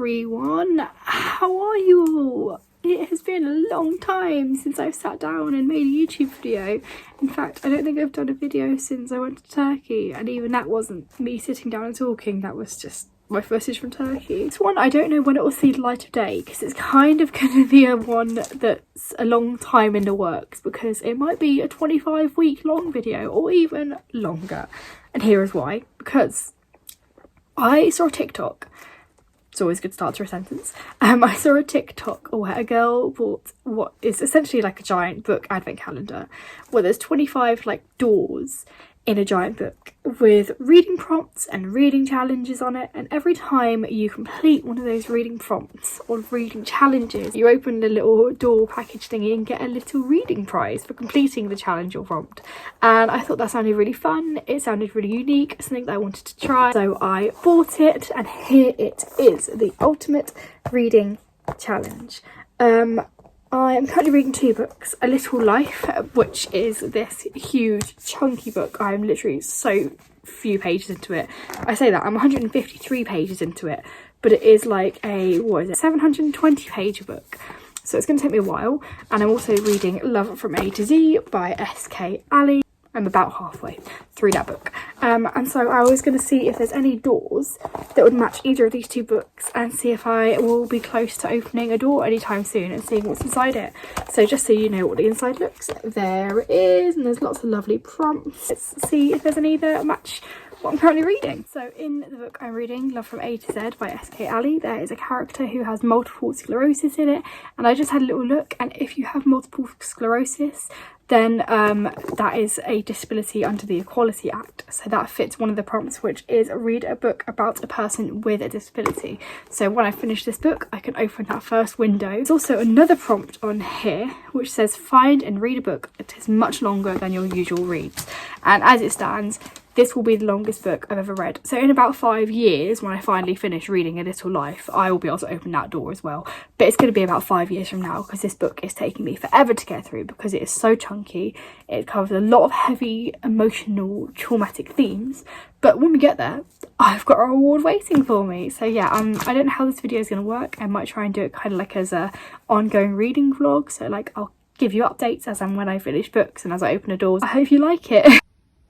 everyone, how are you all? It has been a long time since I've sat down and made a YouTube video. In fact, I don't think I've done a video since I went to Turkey, and even that wasn't me sitting down and talking, that was just my footage from Turkey. This one, I don't know when it will see the light of day, because it's kind of going to be a one that's a long time in the works, because it might be a 25-week long video or even longer. And here is why. Because I saw a TikTok. It's always a good start to a sentence. I saw a TikTok where a girl bought what is essentially like a giant book advent calendar, where there's 25 like doors in a giant book with reading prompts and reading challenges on it, and every time you complete one of those reading prompts or reading challenges, you open the little door package thingy and get a little reading prize for completing the challenge or prompt. And I thought that sounded really fun, it sounded really unique, something that I wanted to try, so I bought it, and here it is, the ultimate reading challenge. I am currently reading two books, A Little Life, which is this huge chunky book. I'm literally so few pages into it. I say that, I'm 153 pages into it, but it is like a, 720 page book. So it's going to take me a while. And I'm also reading Love from A to Z by S.K. Ali. I'm about halfway through that book. And so I was going to see if there's any doors that would match either of these two books and see if I will be close to opening a door anytime soon and seeing what's inside it. So just so you know what the inside looks, there it is, and there's lots of lovely prompts. Let's see if there's any that match what I'm currently reading. So in the book I'm reading, Love from A to Z by S.K. Ali, there is a character who has multiple sclerosis in it, and I just had a little look, and if you have multiple sclerosis, then that is a disability under the Equality Act. So that fits one of the prompts, which is read a book about a person with a disability. So when I finish this book, I can open that first window. There's also another prompt on here, which says find and read a book that is much longer than your usual reads. And as it stands, this will be the longest book I've ever read. So in about 5 years, when I finally finish reading A Little Life, I will be able to open that door as well. But it's going to be about 5 years from now, because this book is taking me forever to get through, because it is so chunky. It covers a lot of heavy, emotional, traumatic themes. But when we get there, I've got a reward waiting for me. So yeah, I don't know how this video is going to work. I might try and do it kind of like as a ongoing reading vlog. So like I'll give you updates as and when I finish books and as I open the doors. I hope you like it.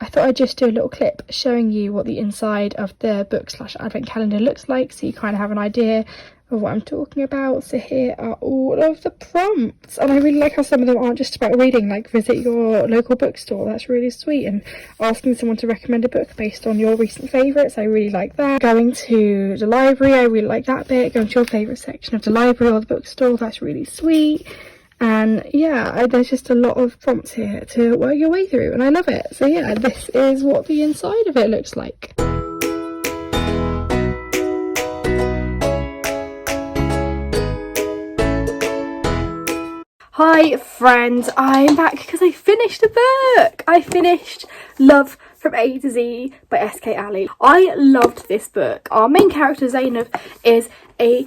I thought I'd just do a little clip showing you what the inside of the book/advent calendar looks like, so you kind of have an idea of what I'm talking about. So here are all of the prompts, and I really like how some of them aren't just about reading, like visit your local bookstore. That's really sweet, and asking someone to recommend a book based on your recent favourites. I really like that. Going to the library, I really like that bit. Going to your favourite section of the library or the bookstore, that's really sweet. And yeah, there's just a lot of prompts here to work your way through, and I love it. So yeah, this is what the inside of it looks like. Hi friends, I'm back because I finished a book. I finished Love from A to Z by S.K. Ali. I loved this book. Our main character Zainab is a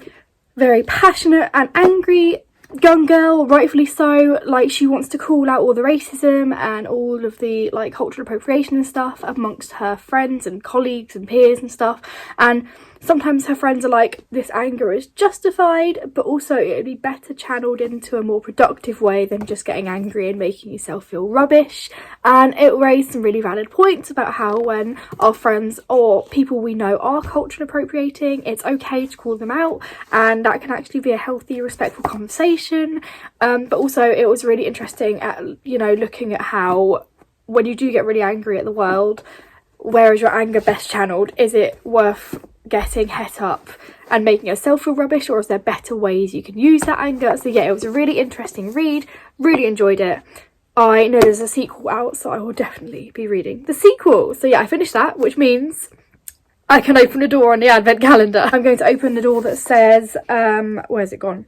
very passionate and angry young girl, rightfully so. Like, she wants to call out all the racism and all of the like cultural appropriation and stuff amongst her friends and colleagues and peers and stuff, and sometimes her friends are like, this anger is justified, but also it would be better channeled into a more productive way than just getting angry and making yourself feel rubbish. And it raised some really valid points about how when our friends or people we know are cultural appropriating, it's okay to call them out, and that can actually be a healthy, respectful conversation. But also it was really interesting at, you know, looking at how when you do get really angry at the world, where is your anger best channeled? Is it worth getting het up and making yourself feel rubbish, or is there better ways you can use that anger? So yeah, it was a really interesting read, really enjoyed it. I know there's a sequel out, so I will definitely be reading the sequel. So yeah, I finished that, which means I can open a door on the advent calendar. I'm going to open the door that says, where's it gone?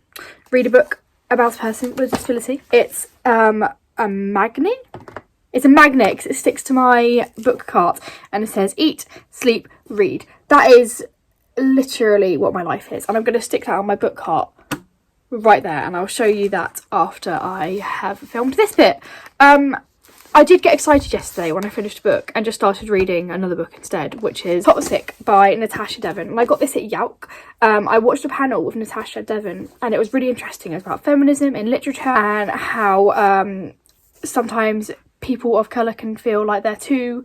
Read a book about a person with a disability. It's a magnet. It's a magnet because it sticks to my book cart, and it says eat, sleep, read. That is literally what my life is, and I'm going to stick that on my book cart right there, and I'll show you that after I have filmed this bit. I did get excited yesterday when I finished a book and just started reading another book instead, which is Toxic by Natasha Devon. And I got this at Yelp. I watched a panel with Natasha Devon and it was really interesting. It was about feminism in literature and how sometimes people of colour can feel like they're too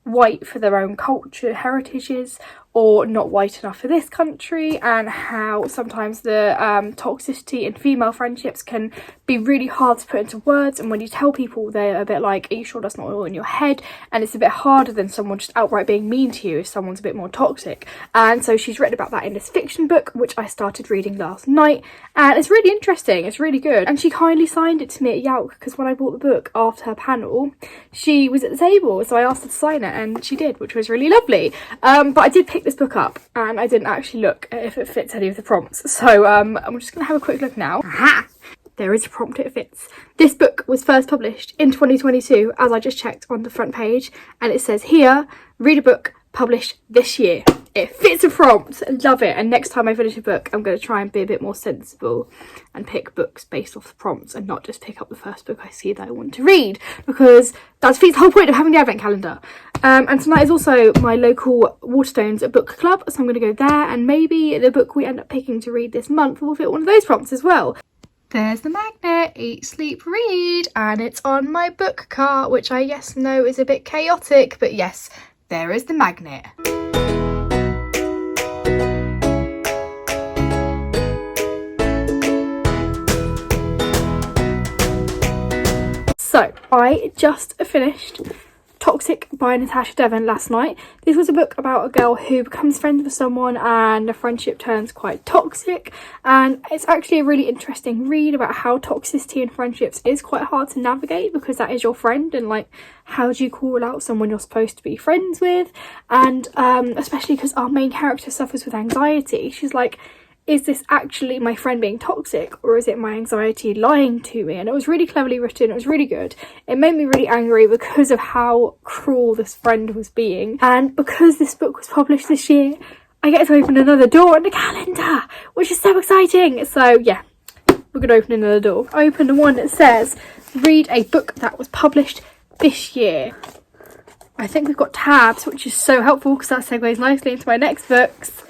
white for their own culture, heritages, or not white enough for this country, and how sometimes the toxicity in female friendships can be really hard to put into words, and when you tell people, they're a bit like, are you sure that's not all in your head? And it's a bit harder than someone just outright being mean to you if someone's a bit more toxic. And so she's written about that in this fiction book, which I started reading last night, and it's really interesting, it's really good. And she kindly signed it to me at Yelp, because when I bought the book after her panel, she was at the table, so I asked her to sign it and she did, which was really lovely. But I did pick this book up and I didn't actually look at if it fits any of the prompts, so I'm just gonna have a quick look now. Aha! There is a prompt, it fits. This book was first published in 2022, as I just checked on the front page, and it says here, read a book published this year. It fits a prompt, love it. And next time I finish a book, I'm going to try and be a bit more sensible and pick books based off the prompts and not just pick up the first book I see that I want to read, because that defeats the whole point of having the advent calendar. And tonight is also my local Waterstones book club, so I'm going to go there, and maybe the book we end up picking to read this month will fit one of those prompts as well. There's the magnet, eat, sleep, read, and it's on my book cart, which I know is a bit chaotic, but yes, there is the magnet. So, I just finished Toxic by Natasha Devon last night. This was a book about a girl who becomes friends with someone and the friendship turns quite toxic, and it's actually a really interesting read about how toxicity in friendships is quite hard to navigate, because that is your friend, and like, how do you call out someone you're supposed to be friends with? And especially because our main character suffers with anxiety. She's like, is this actually my friend being toxic, or is it my anxiety lying to me? And it was really cleverly written, it was really good. It made me really angry because of how cruel this friend was being. And because this book was published this year, I get to open another door in the calendar, which is so exciting. So yeah, we're going to open another door. I opened the one that says, read a book that was published this year. I think we've got tabs, which is so helpful because that segues nicely into my next books.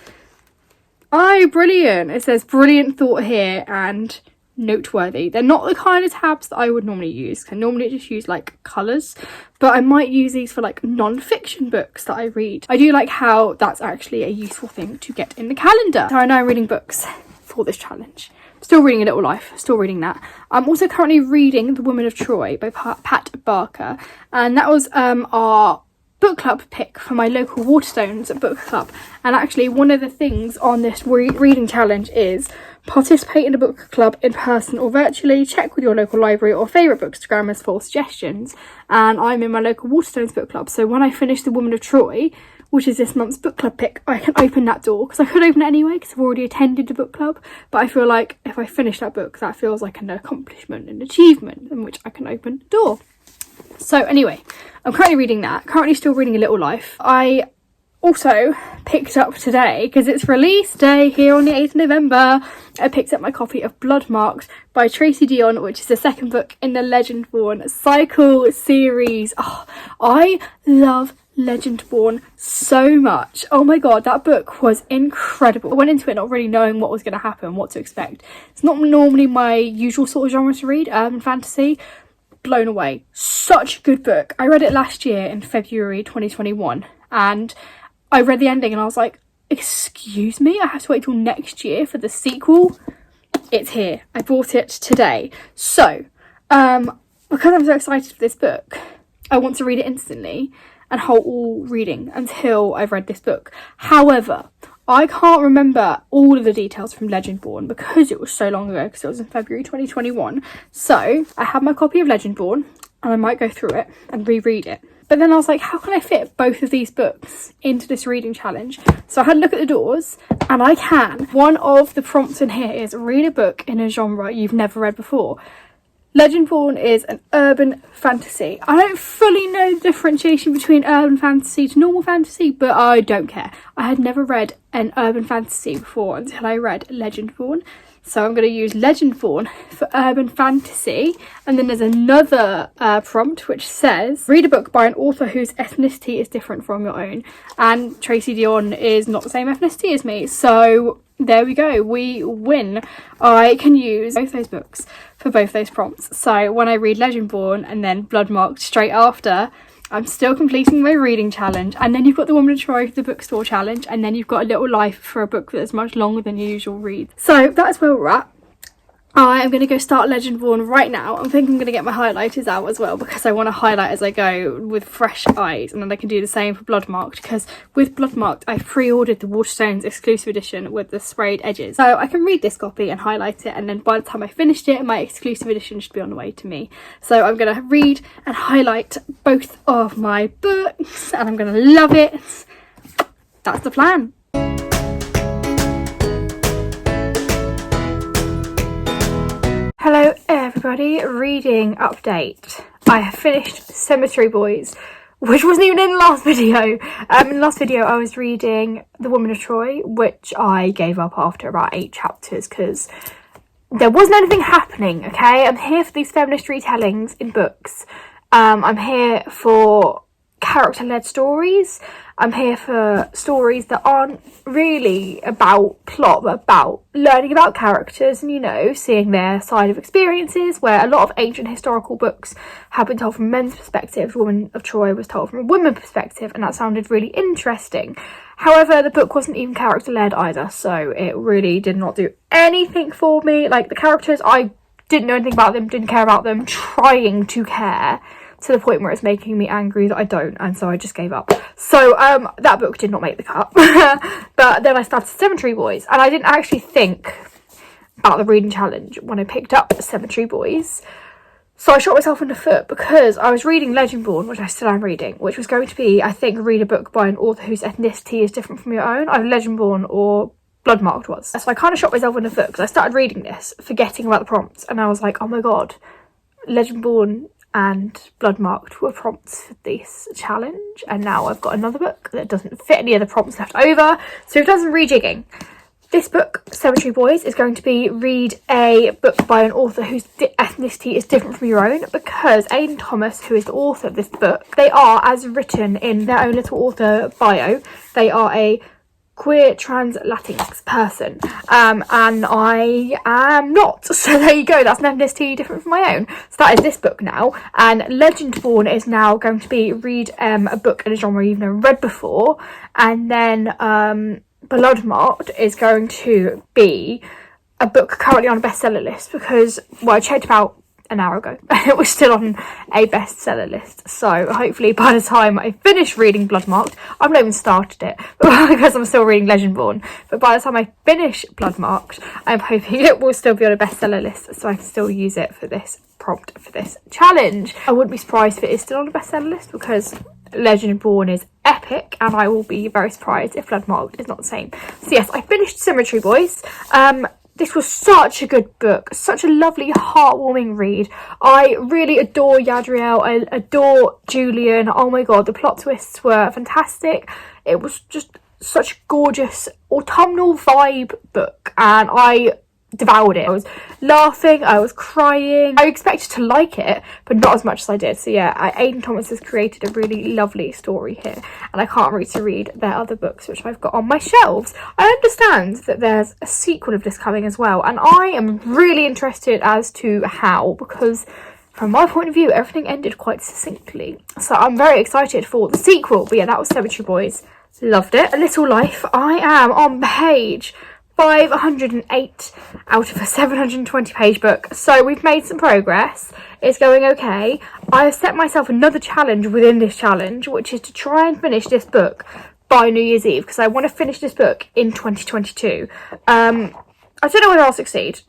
Oh, brilliant. It says brilliant thought here and noteworthy. They're not the kind of tabs that I would normally use. I normally just use like colours, but I might use these for like non-fiction books that I read. I do like how that's actually a useful thing to get in the calendar. So I know I'm reading books for this challenge. Still reading A Little Life, still reading that. I'm also currently reading The Woman of Troy by Pat Barker, and that was our book club pick for my local Waterstones book club. And actually one of the things on this reading challenge is participate in a book club in person or virtually, check with your local library or favourite bookstagrammers for suggestions. And I'm in my local Waterstones book club, so when I finish The Woman of Troy, which is this month's book club pick, I can open that door, because I could open it anyway because I've already attended the book club, but I feel like if I finish that book, that feels like an accomplishment, an achievement in which I can open the door. So anyway, I'm currently reading that, currently still reading A Little Life. I also picked up today, because it's release day here on the 8th of November, I picked up my copy of Bloodmarked by Tracy Deonn, which is the second book in the Legendborn cycle series. Oh, I love Legendborn so much. Oh my god, that book was incredible. I went into it not really knowing what was going to happen, what to expect. It's not normally my usual sort of genre to read, urban fantasy. Blown away. Such a good book. I read it last year in February 2021, and I read the ending and I was like, excuse me, I have to wait till next year for the sequel? It's here. I bought it today. So, because I'm so excited for this book, I want to read it instantly and halt all reading until I've read this book. However, I can't remember all of the details from Legendborn because it was so long ago, because it was in February 2021. So I have my copy of Legendborn and I might go through it and reread it. But then I was like, how can I fit both of these books into this reading challenge? So I had a look at the doors, and I can. One of the prompts in here is read a book in a genre you've never read before. Legendborn is an urban fantasy. I don't fully know the differentiation between urban fantasy to normal fantasy, but I don't care. I had never read an urban fantasy before until I read Legendborn. So I'm going to use Legendborn for urban fantasy. And then there's another prompt which says, read a book by an author whose ethnicity is different from your own. And Tracy Dion is not the same ethnicity as me. So there we go, we win. I can use both those books for both those prompts. So when I read Legendborn and then Bloodmarked straight after, I'm still completing my reading challenge. And then you've got the Woman of Troy for the bookstore challenge. And then you've got a little life for a book that's much longer than your usual read. So that's where we're at. I am going to go start Legendborn right now. I think I'm going to get my highlighters out as well because I want to highlight as I go with fresh eyes, and then I can do the same for Bloodmarked, because with Bloodmarked I pre-ordered the Waterstones exclusive edition with the sprayed edges. So I can read this copy and highlight it, and then by the time I finished it, my exclusive edition should be on the way to me. So I'm going to read and highlight both of my books and I'm going to love it. That's the plan. Hello everybody, reading update. I have finished Cemetery Boys, which wasn't even in the last video. In the last video I was reading The Woman of Troy, which I gave up after about 8 chapters because there wasn't anything happening, okay? I'm here for these feminist retellings in books. I'm here for character-led stories. I'm here for stories that aren't really about plot, but about learning about characters and, you know, seeing their side of experiences, where a lot of ancient historical books have been told from men's perspectives. The Woman of Troy was told from a woman's perspective, and that sounded really interesting. However, the book wasn't even character-led either, so it really did not do anything for me. Like, the characters, I didn't know anything about them, didn't care about them, trying to care, to the point where it's making me angry that I don't, and so I just gave up. So that book did not make the cut. But then I started Cemetery Boys, and I didn't actually think about the reading challenge when I picked up Cemetery Boys. So I shot myself in the foot because I was reading Legendborn, which I still am reading, which was going to be, I think, read a book by an author whose ethnicity is different from your own. Either Legendborn or Bloodmarked was. So I kind of shot myself in the foot because I started reading this, forgetting about the prompts, and I was like, oh my god, Legendborn and Bloodmarked were prompts for this challenge, and now I've got another book that doesn't fit any of the prompts left over, so we've done some rejigging. This book, Cemetery Boys, is going to be read a book by an author whose ethnicity is different from your own, because Aidan Thomas, who is the author of this book, they are, as written in their own little author bio, they are a queer trans Latinx person, and I am not, so there you go, that's an ethnicity different from my own. So that is this book now, and Legendborn is now going to be read a book in a genre you've never read before, and then Bloodmarked is going to be a book currently on a bestseller list, because, well, I checked about an hour ago and it was still on a bestseller list, so hopefully by the time I finish reading Bloodmarked, I've not even started it because I'm still reading Legendborn, but by the time I finish Bloodmarked, I'm hoping it will still be on a bestseller list so I can still use it for this prompt for this challenge. I wouldn't be surprised if it is still on a bestseller list because Legendborn is epic, and I will be very surprised if Bloodmarked is not the same. So yes, I finished Cemetery Boys. This was such a good book, such a lovely, heartwarming read. I really adore Yadriel, I adore Julian. Oh my god, the plot twists were fantastic. It was just such a gorgeous autumnal vibe book, and I devoured it. I was laughing, I was crying. I expected to like it, but not as much as I did. So yeah, Aidan Thomas has created a really lovely story here, and I can't wait to read their other books, which I've got on my shelves. I understand that there's a sequel of this coming as well, and I am really interested as to how, because from my point of view, everything ended quite succinctly. So I'm very excited for the sequel. But yeah, that was Cemetery Boys. Loved it. A Little Life. I am on page 508 out of a 720 page book, so we've made some progress. It's going okay. I have set myself another challenge within this challenge, which is to try and finish this book by New Year's Eve, because I want to finish this book in 2022. I don't know whether I'll succeed.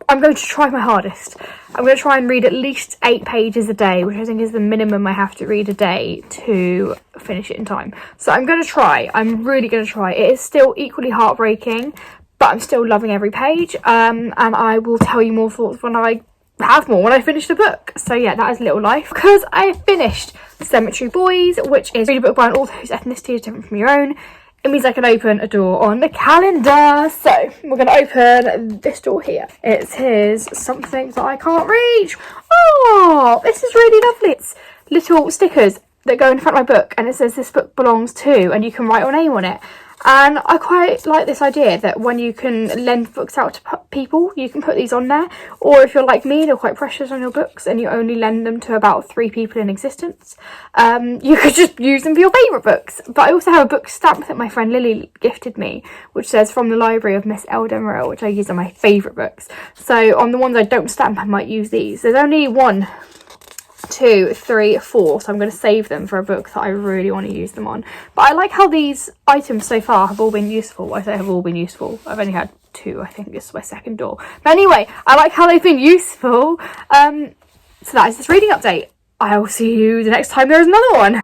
I'm going to try my hardest. I'm going to try and read at least 8 pages a day, which I think is the minimum I have to read a day to finish it in time. So I'm going to try. I'm really going to try. It is still equally heartbreaking, but I'm still loving every page. And I will tell you more thoughts when I have more when I finish the book. So yeah, that is Little Life. Because I finished Cemetery Boys, which is read a book by an author whose ethnicity is different from your own, it means I can open a door on the calendar. So we're going to open this door here. It says something that I can't reach. Oh, this is really lovely. It's little stickers that go in front of my book, and it says this book belongs to, and you can write your name on it. And I quite like this idea that when you can lend books out to people, you can put these on there. Or if you're like me and you're quite precious on your books and you only lend them to about 3 people in existence, you could just use them for your favourite books. But I also have a book stamp that my friend Lily gifted me, which says from the library of Miss El Demeril, which I use on my favourite books. So on the ones I don't stamp, I might use these. There's only 1, 2, 3, 4, so I'm going to save them for a book that I really want to use them on. But I like how these items so far have all been useful. I say have all been useful. I've only had 2, I think. This is my second door. But anyway, I like how they've been useful. So that is this reading update. I will see you the next time there is another one.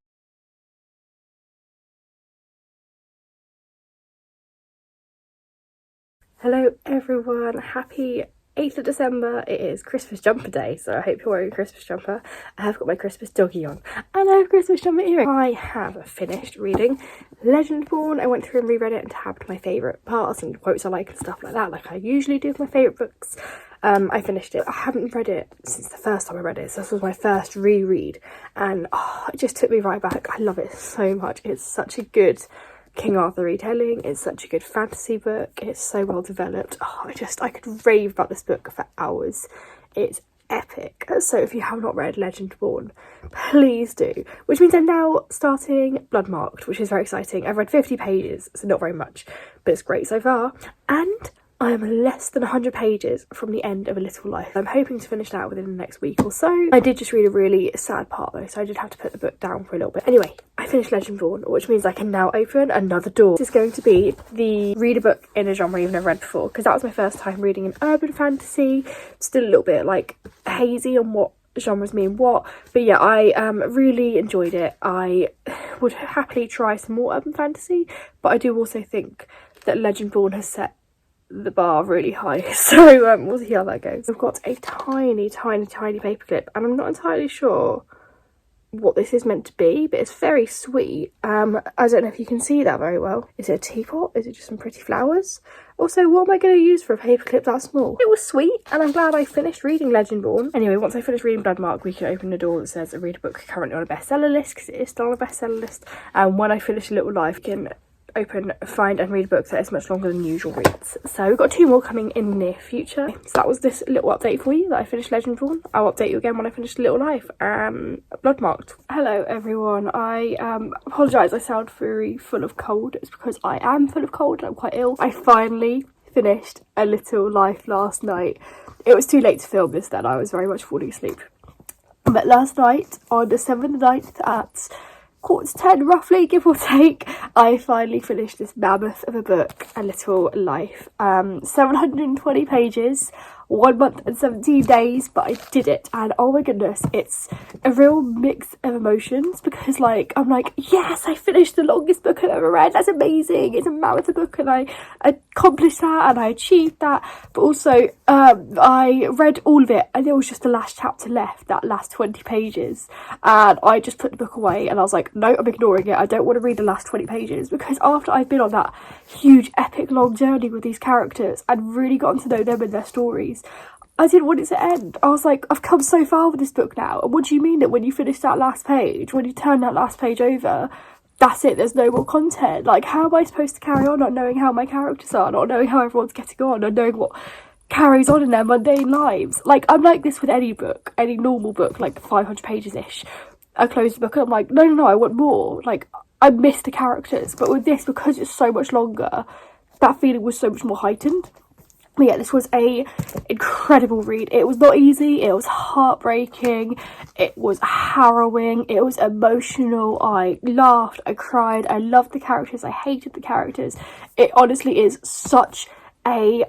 Hello everyone, happy 8th of December. It is Christmas jumper day, so I hope you're wearing a Christmas jumper. I have got my Christmas doggy on and I have Christmas jumper earring. I have finished reading Legendborn. I went through and reread it and tabbed my favourite parts and quotes I like and stuff like that, like I usually do with my favourite books. I finished it. I haven't read it since the first time I read it, so this was my first reread, and it just took me right back. I love it so much. It's such a good King Arthur retelling. It's such a good fantasy book. It's so well developed. I could rave about this book for hours. It's epic. So if you have not read Legendborn, please do. Which means I'm now starting Bloodmarked, which is very exciting. I've read 50 pages, so not very much, but it's great so far. And I am less than 100 pages from the end of A Little Life. I'm hoping to finish that within the next week or so. I did just read a really sad part though, so I did have to put the book down for a little bit. Anyway, I finished Legendborn, which means I can now open another door. This is going to be the read a book in a genre you've never read before, because that was my first time reading an urban fantasy. Still a little bit like hazy on what genres mean what, but yeah, I really enjoyed it. I would happily try some more urban fantasy, but I do also think that Legendborn has set the bar really high, so we'll see how that goes. I've got a tiny paperclip, and I'm not entirely sure what this is meant to be, but it's very sweet. I don't know if you can see that very well. Is it a teapot? Is it just some pretty flowers? Also, what am I going to use for a paperclip that small? It was sweet, and I'm glad I finished reading Legendborn. Anyway, once I finish reading Bloodmark, we can open the door that says read a book currently on a bestseller list, because it is still on a bestseller list. And when I finish A Little Life, I can open, find and read a book that is much longer than usual reads. So we've got 2 more coming in the near future. So that was this little update for you that I finished Legendborn. I'll update you again when I finish Little Life. Bloodmarked. Hello everyone. I apologise, I sound very full of cold. It's because I am full of cold and I'm quite ill. I finally finished A Little Life last night. It was too late to film this then, I was very much falling asleep. But last night, on December the 9th at 9:45 roughly, give or take, I finally finished this mammoth of a book, A Little Life. 720 pages, 1 month and 17 days, but I did it, and oh my goodness, it's a real mix of emotions, because like, I'm like, yes, I finished the longest book I've ever read, that's amazing, it's a mammoth of a book, and I accomplished that, and I achieved that, but also, I read all of it, and there was just the last chapter left, that last 20 pages, and I just put the book away, and I was like, no, I'm ignoring it, I don't want to read the last 20 pages, because after I've been on that huge, epic, long journey with these characters, and really gotten to know them and their stories, I didn't want it to end. I was like, I've come so far with this book now, and what do you mean that when you finish that last page, when you turn that last page over, that's it, there's no more content? Like, how am I supposed to carry on not knowing how my characters are, not knowing how everyone's getting on, not knowing what carries on in their mundane lives? Like, I'm like this with any book, any normal book, like 500 pages-ish. I close the book and I'm like, no, I want more. Like, I miss the characters, but with this, because it's so much longer, that feeling was so much more heightened. But yeah, this was a incredible read. It was not easy, it was heartbreaking, it was harrowing, it was emotional. I laughed, I cried, I loved the characters, I hated the characters. It honestly is such a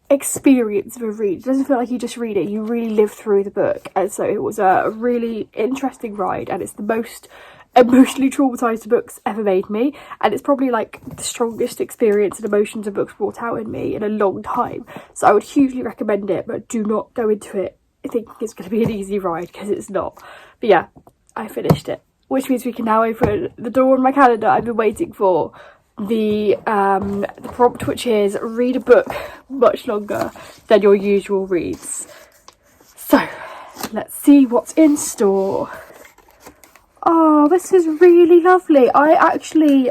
experience of a read. It doesn't feel like you just read it, you really live through the book. And so it was a really interesting ride, and it's the most emotionally traumatized books ever made me, and it's probably like the strongest experience and emotions a book's brought out in me in a long time. So I would hugely recommend it, but do not go into it thinking it's going to be an easy ride, because it's not. But yeah, I finished it, which means we can now open the door on my calendar I've been waiting for. The prompt, which is read a book much longer than your usual reads. So let's see what's in store. Oh, this is really lovely. I actually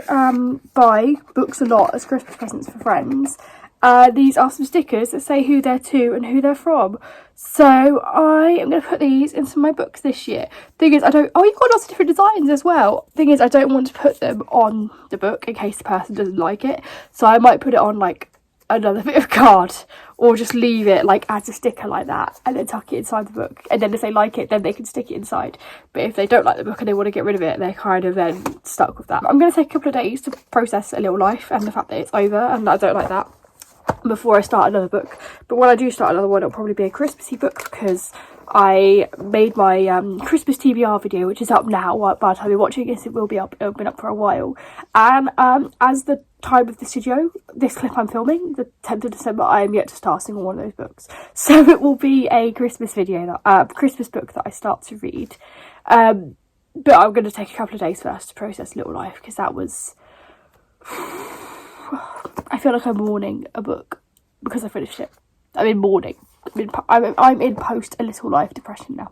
buy books a lot as Christmas presents for friends. These are some stickers that say who they're to and who they're from. So I am going to put these into my books this year. Thing is, you've got lots of different designs as well. Thing is, I don't want to put them on the book in case the person doesn't like it. So I might put it on like another bit of card, or just leave it like as a sticker like that and then tuck it inside the book. And then if they like it, then they can stick it inside. But if they don't like the book and they want to get rid of it, they're kind of then stuck with that. I'm going to take a couple of days to process A Little Life and the fact that it's over and I don't like that before I start another book. But when I do start another one, it'll probably be a Christmassy book, because I made my Christmas TBR video, which is up now. By the time you're watching this, it will be up. It'll been up for a while. And as the time of this video, this clip I'm filming, the 10th of December, I am yet to start on one of those books. So it will be a Christmas video, Christmas book that I start to read. But I'm going to take a couple of days first to process Little Life, because that was... I feel like I'm mourning a book because I finished it. I'm in mourning. I'm in post A Little Life depression now.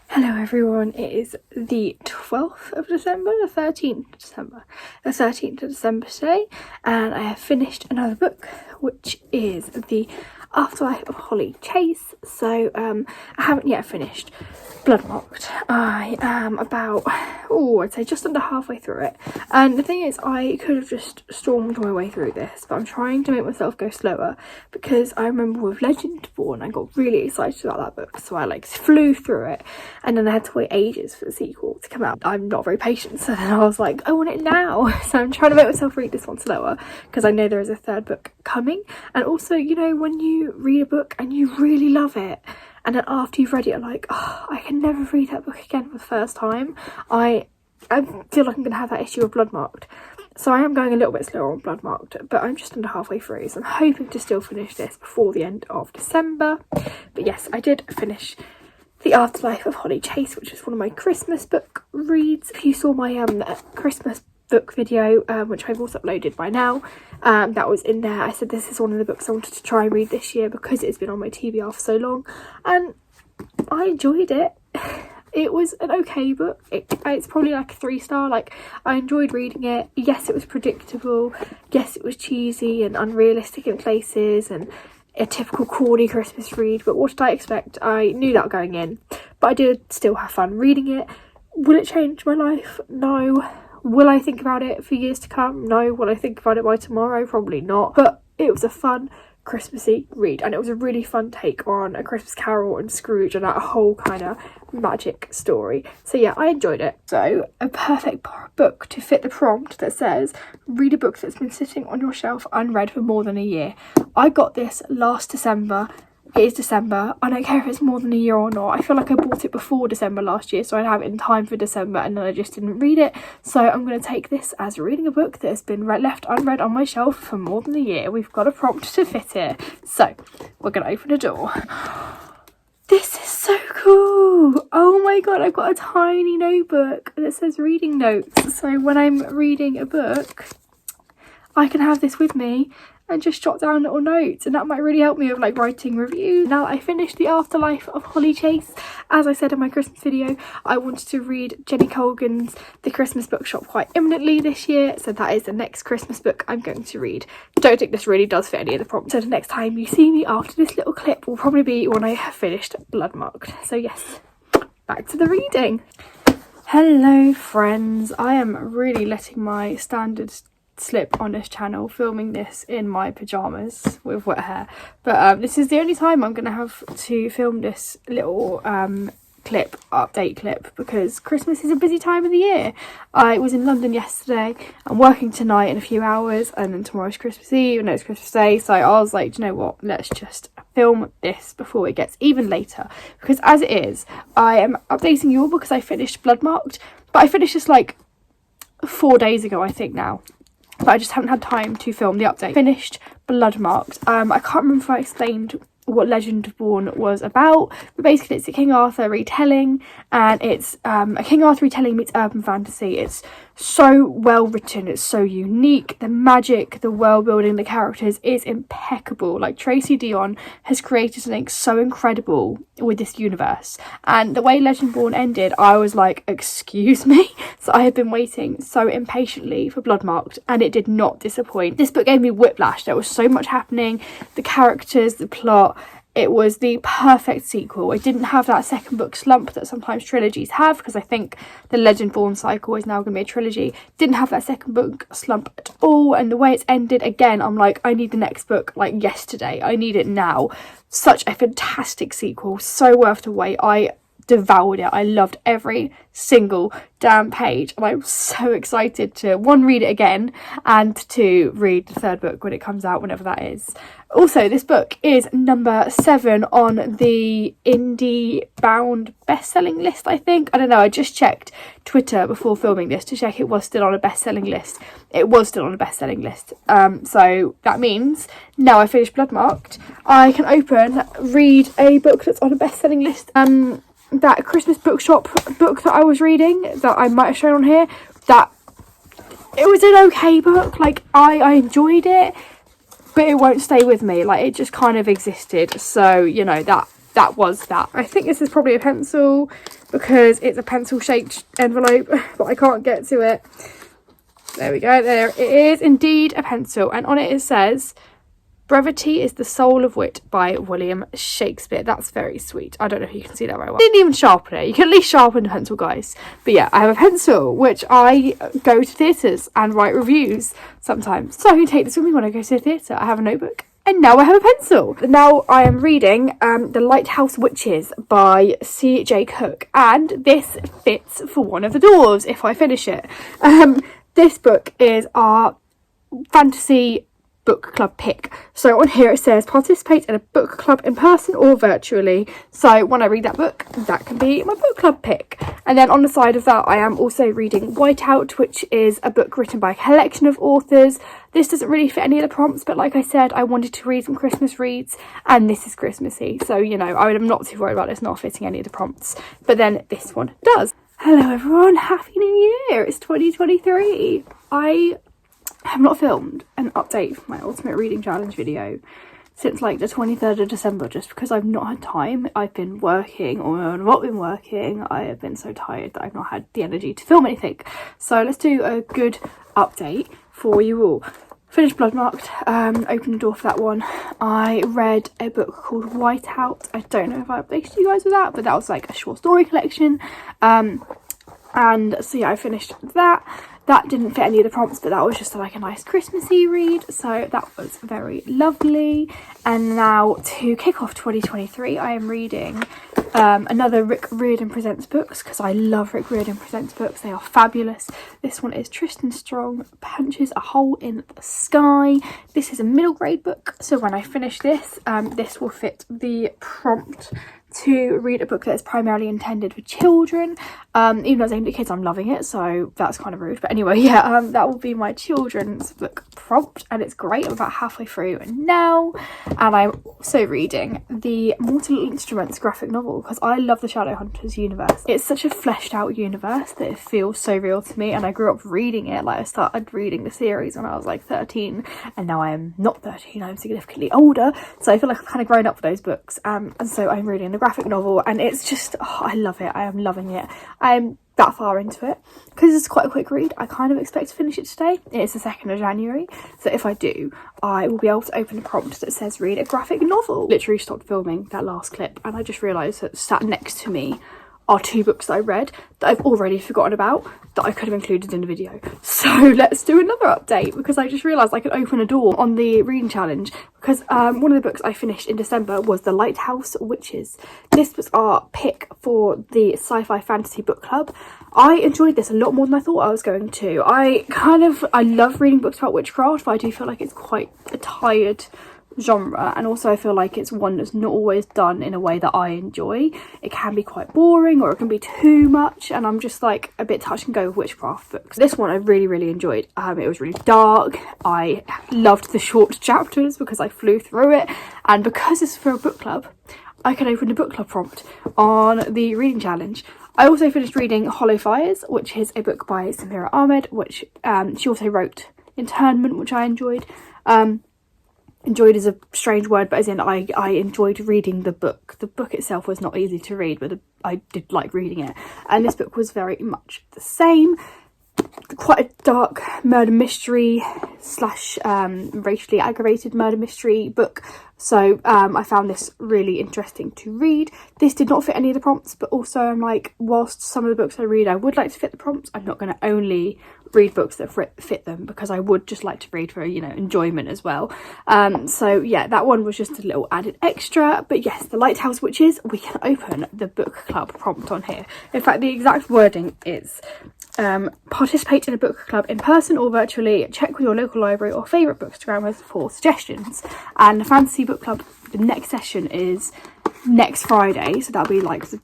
Hello everyone, it is the 12th of December, the 13th of December. The 13th of December today, and I have finished another book, which is The Afterlife of Holly Chase. So I haven't yet finished Bloodmarked. I am about, I'd say just under halfway through it. And the thing is, I could have just stormed my way through this, but I'm trying to make myself go slower, because I remember with Legendborn, I got really excited about that book, so I like flew through it, and then I had to wait ages for the sequel to come out. I'm not very patient, so then I was like, I want it now. So I'm trying to make myself read this one slower, because I know there is a third book coming. And also, you know, when you read a book and you really love it, and then after you've read it, you're like, oh, I can never read that book again for the first time. I feel like I'm going to have that issue of Bloodmarked. So I am going a little bit slower on Bloodmarked, but I'm just under halfway through. So I'm hoping to still finish this before the end of December. But yes, I did finish The Afterlife of Holly Chase, which is one of my Christmas book reads. If you saw my Christmas book video, which I've also uploaded by now, that was in there. I said this is one of the books I wanted to try and read this year because it's been on my TBR for so long, and I enjoyed it. It was an okay book. It's probably like a 3-star. Like, I enjoyed reading it. Yes, it was predictable. Yes, it was cheesy and unrealistic in places and a typical corny Christmas read, but what did I expect? I knew that going in, but I did still have fun reading it. Will it change my life? No. Will I think about it for years to come? No. Will I think about it by tomorrow? Probably not. But it was a fun Christmassy read, and it was a really fun take on A Christmas Carol and Scrooge and that whole kind of magic story. So yeah, I enjoyed it. So a perfect book to fit the prompt that says read a book that's been sitting on your shelf unread for more than a year. I got this last December. It is December. I don't care if it's more than a year or not. I feel like I bought it before December last year, so I'd have it in time for December, and then I just didn't read it. So I'm going to take this as reading a book that has been left unread on my shelf for more than a year. We've got a prompt to fit it. So we're going to open a door. This is so cool. Oh my god, I've got a tiny notebook that says reading notes. So when I'm reading a book, I can have this with me and just jot down little notes, and that might really help me with like writing reviews. Now that I finished The Afterlife of Holly Chase, as I said in my Christmas video, I wanted to read Jenny Colgan's The Christmas Bookshop quite imminently this year, so that is the next Christmas book I'm going to read. Don't think this really does fit any of the prompts, so the next time you see me after this little clip will probably be when I have finished Bloodmarked. So yes, back to the reading. Hello friends, I am really letting my standards slip on this channel, filming this in my pajamas with wet hair, but this is the only time I'm gonna have to film this little update clip, because Christmas is a busy time of the year. I was in London yesterday, I'm working tonight in a few hours, and then tomorrow's Christmas Eve and it's Christmas Day, so I was like, do you know what, let's just film this before it gets even later, because as it is, I am updating you all because I finished Bloodmarked, but I finished this like 4 days ago I think now, but I just haven't had time to film the update. Finished Bloodmarked. I can't remember if I explained what Legendborn was about, but basically it's a King Arthur retelling, and it's a King Arthur retelling meets urban fantasy. It's so well written, it's so unique, the magic, the world building, the characters is impeccable. Like, Tracy Deonn has created something so incredible with this universe, and the way Legendborn ended, I was like, excuse me. So I had been waiting so impatiently for Bloodmarked, and it did not disappoint. This book gave me whiplash. There was so much happening, the characters, the plot. It was the perfect sequel. It didn't have that second book slump that sometimes trilogies have, because I think the Legendborn cycle is now going to be a trilogy. Didn't have that second book slump at all, and the way it's ended, again, I'm like, I need the next book like yesterday. I need it now. Such a fantastic sequel, so worth the wait. I devoured it. I loved every single damn page, and I'm so excited to, one, read it again, and to read the third book when it comes out, whenever that is. Also, this book is number 7 on the Indie Bound best-selling list, I think. I don't know, I just checked Twitter before filming this to check it was still on a best-selling list. It was still on a best-selling list. So that means now I finished Bloodmarked, I can read a book that's on a best-selling list. That Christmas bookshop book that I was reading, that I might have shown on here, that it was an okay book. Like, I enjoyed it, but it won't stay with me. Like, it just kind of existed. So, you know, that was that. I think this is probably a pencil, because it's a pencil shaped envelope, but I can't get to it. There we go. There it is, indeed a pencil, and on it says, "Brevity is the soul of wit" by William Shakespeare. That's very sweet. I don't know if you can see that very well. I didn't even sharpen it. You can at least sharpen the pencil, guys. But yeah, I have a pencil, which I go to theatres and write reviews sometimes. So I can take this with me when I go to the theatre. I have a notebook, and now I have a pencil. Now I am reading The Lighthouse Witches by C.J. Cook, and this fits for one of the doors if I finish it. This book is our fantasy book club pick. So on here it says participate in a book club in person or virtually. So when I read that book, that can be my book club pick. And then on the side of that, I am also reading Whiteout, which is a book written by a collection of authors. This doesn't really fit any of the prompts, but like I said, I wanted to read some Christmas reads, and this is Christmassy, so you know, I'm not too worried about this not fitting any of the prompts, but then this one does. Hello everyone, Happy New Year! It's 2023. I have not filmed an update for my Ultimate Reading Challenge video since like the 23rd of December, just because I've not had time. I've been working, or not been working. I have been so tired that I've not had the energy to film anything. So let's do a good update for you all. Finished Bloodmarked, opened the door for that one. I read a book called Whiteout. I don't know if I updated you guys with that, but that was like a short story collection. And so yeah, I finished that. That didn't fit any of the prompts, but that was just like a nice Christmassy read, so that was very lovely. And now to kick off 2023, I am reading another Rick Riordan Presents books, because I love Rick Riordan Presents books. They are fabulous. This one is Tristan Strong Punches a Hole in the Sky. This is a middle grade book, so when I finish this, this will fit the prompt to read a book that is primarily intended for children. Even though it's aimed at kids, I'm loving it, so that's kind of rude. But anyway, yeah, that will be my children's book prompt, and it's great. I'm about halfway through now, and I'm also reading the Mortal Instruments graphic novel, because I love the Shadowhunters universe. It's such a fleshed out universe that it feels so real to me, and I grew up reading it. Like, I started reading the series when I was like 13, and now I am not 13, I'm significantly older, so I feel like I've kind of grown up with those books, and so I'm reading the graphic novel, and it's just, oh, I love it. I am loving it. I'm that far into it, because it's quite a quick read. I kind of expect to finish it today. It is the 2nd of January, so if I do, I will be able to open a prompt that says read a graphic novel. Literally stopped filming that last clip, and I just realised that sat next to me are 2 books that I read that I've already forgotten about, that I could have included in the video. So let's do another update, because I just realised I could open a door on the reading challenge, because one of the books I finished in December was The Lighthouse Witches. This was our pick for the Sci-Fi Fantasy Book Club. I enjoyed this a lot more than I thought I was going to. I love reading books about witchcraft, but I do feel like it's quite a tired genre, and also I feel like it's one that's not always done in a way that I enjoy. It can be quite boring, or it can be too much, and I'm just like a bit touch and go with witchcraft books. This one I really enjoyed. It was really dark. I loved the short chapters because I flew through it, and because it's for a book club, I can open a book club prompt on the reading challenge. I also finished reading Hollow Fires, which is a book by Samira Ahmed, which she also wrote Internment, which I enjoyed. Enjoyed is a strange word, but as in I enjoyed reading the book. The book itself was not easy to read, but I did like reading it. And this book was very much the same. Quite a dark murder mystery / racially aggravated murder mystery book. So I found this really interesting to read. This did not fit any of the prompts, but also I'm like, whilst some of the books I read I would like to fit the prompts, I'm not going to only read books that fit them, because I would just like to read for, you know, enjoyment as well. So yeah, that one was just a little added extra. But yes, the Lighthouse Witches, we can open the book club prompt on here. In fact, the exact wording is participate in a book club in person or virtually. Check with your local library or favourite bookstagrammers for suggestions. And the fantasy book club, the next session is next Friday, so that'll be like the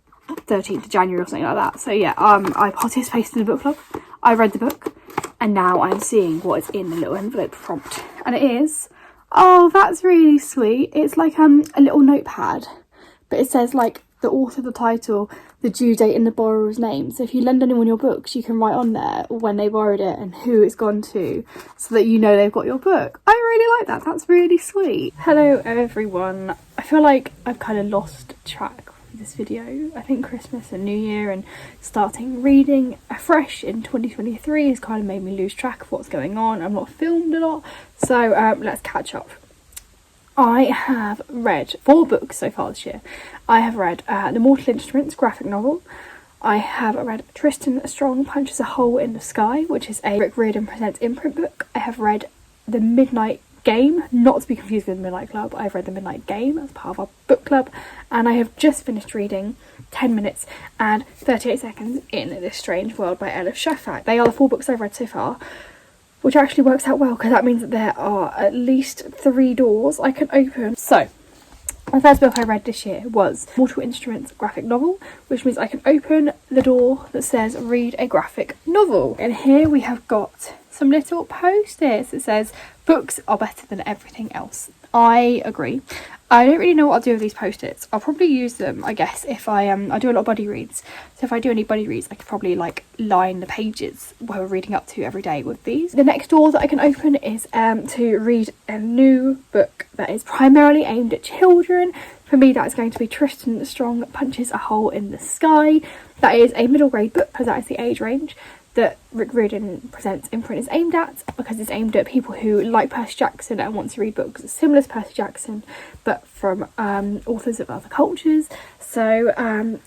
13th of January or something like that. So yeah, I participated in the book club, I read the book, and now I'm seeing what is in the little envelope prompt. And it is, oh, that's really sweet. It's like a little notepad, but it says like the author, the title, the due date and the borrower's name. So if you lend anyone your books, you can write on there when they borrowed it and who it's gone to, so that you know they've got your book. I really like that. That's really sweet. Hello everyone. I feel like I've kind of lost track with this video. I think Christmas and New Year and starting reading afresh in 2023 has kind of made me lose track of what's going on. I'm not filmed a lot, so let's catch up. I have read 4 books so far this year. I have read The Mortal Instruments graphic novel. I have read Tristan Strong Punches a Hole in the Sky, which is a Rick Riordan Presents imprint book. I have read The Midnight Game, not to be confused with Midnight Club. I've read The Midnight Game as part of our book club. And I have just finished reading 10 minutes and 38 seconds in This Strange World by Elif Shafak. They are the 4 books I've read so far, which actually works out well because that means that there are at least 3 doors I can open. So, the first book I read this year was Mortal Instruments graphic novel, which means I can open the door that says read a graphic novel. And here we have got some little post-its that says books are better than everything else. I agree. I don't really know what I'll do with these post-its. I'll probably use them, I guess, if I do a lot of buddy reads. So if I do any buddy reads, I could probably like line the pages where we're reading up to every day with these. The next door that I can open is to read a new book that is primarily aimed at children. For me, that is going to be Tristan Strong Punches a Hole in the Sky. That is a middle grade book because that is the age range that Rick Riordan Presents imprint is aimed at, because it's aimed at people who like Percy Jackson and want to read books similar to Percy Jackson but from authors of other cultures. So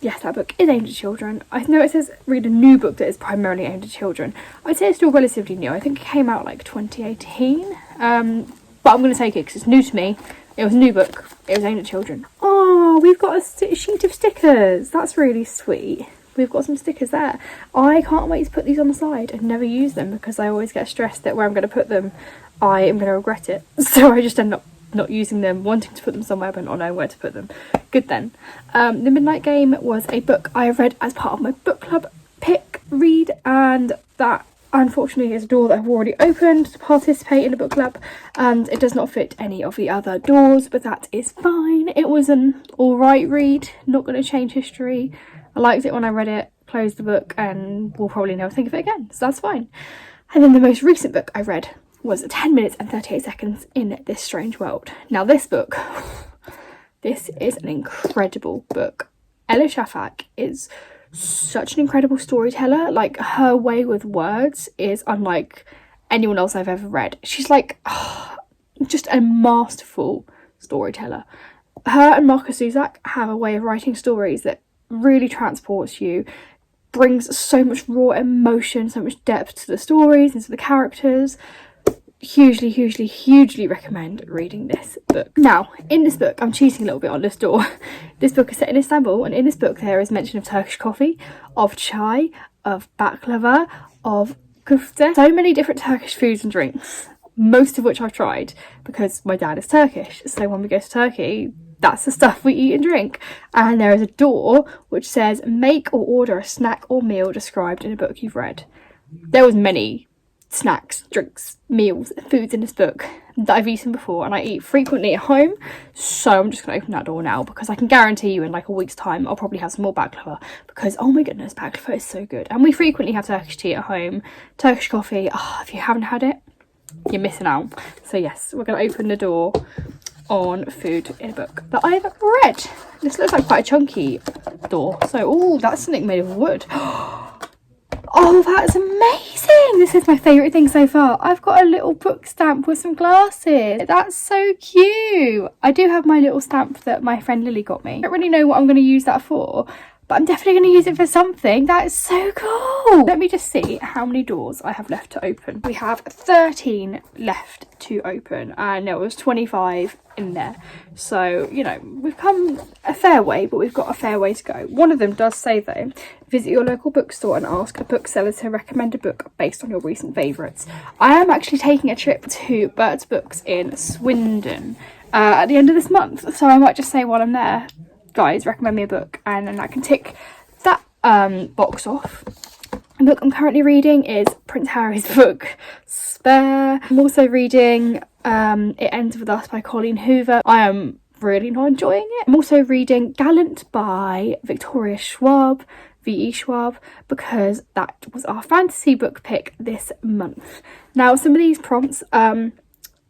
yes, that book is aimed at children. I know it says read a new book that is primarily aimed at children. I'd say it's still relatively new. I think it came out like 2018, but I'm going to take it because it's new to me. It was a new book, it was aimed at children. Oh, we've got a sheet of stickers. That's really sweet. We've got some stickers there. I can't wait to put these on the side and never use them, because I always get stressed that where I'm going to put them I am going to regret it. So I just end up not using them, wanting to put them somewhere but not knowing where to put them. Good then. The Midnight Game was a book I read as part of my book club pick read, and that unfortunately is a door that I've already opened to participate in a book club, and it does not fit any of the other doors, but that is fine. It was an alright read, not going to change history. I liked it when I read it, closed the book, and will probably never think of it again, so that's fine. And then the most recent book I read was 10 minutes and 38 seconds in This Strange World. Now this book, this is an incredible book. Elif Shafak is such an incredible storyteller. Like, her way with words is unlike anyone else I've ever read. She's like, just a masterful storyteller. Her and Marcus Zusak have a way of writing stories that really transports you, brings so much raw emotion, so much depth to the stories and to the characters. Hugely recommend reading this book. Now, in this book, I'm cheating a little bit on this door. This book is set in Istanbul, and in this book there is mention of Turkish coffee, of chai, of baklava, of kufte, so many different Turkish foods and drinks. most of which I've tried because my dad is Turkish. So when we go to Turkey, that's the stuff we eat and drink. And there is a door which says, make or order a snack or meal described in a book you've read. There was many snacks, drinks, meals, foods in this book that I've eaten before, and I eat frequently at home. So I'm just going to open that door now, because I can guarantee you in like a week's time I'll probably have some more baklava, because oh my goodness, baklava is so good. And we frequently have Turkish tea at home, Turkish coffee. Oh, if you haven't had it, you're missing out. So yes, we're going to open the door on food in a book that I've read. This looks like quite a chunky door. So, oh, that's something made of wood. Oh, that's amazing. This is my favourite thing so far. I've got a little book stamp with some glasses. That's so cute. I do have my little stamp that my friend Lily got me. I don't really know what I'm going to use that for, but I'm definitely going to use it for something. That is so cool. Let me just see how many doors I have left to open. We have 13 left to open, and there was 25 in there. So, you know, we've come a fair way, but we've got a fair way to go. One of them does say, though, visit your local bookstore and ask a bookseller to recommend a book based on your recent favourites. I am actually taking a trip to Bert's Books in Swindon at the end of this month. So I might just say while I'm there, guys, recommend me a book, and then I can tick that box off. The book I'm currently reading is Prince Harry's book, Spare. I'm also reading It Ends With Us by Colleen Hoover. I am really not enjoying it. I'm also reading Gallant by Victoria Schwab, V.E. Schwab, because that was our fantasy book pick this month. Now, some of these prompts,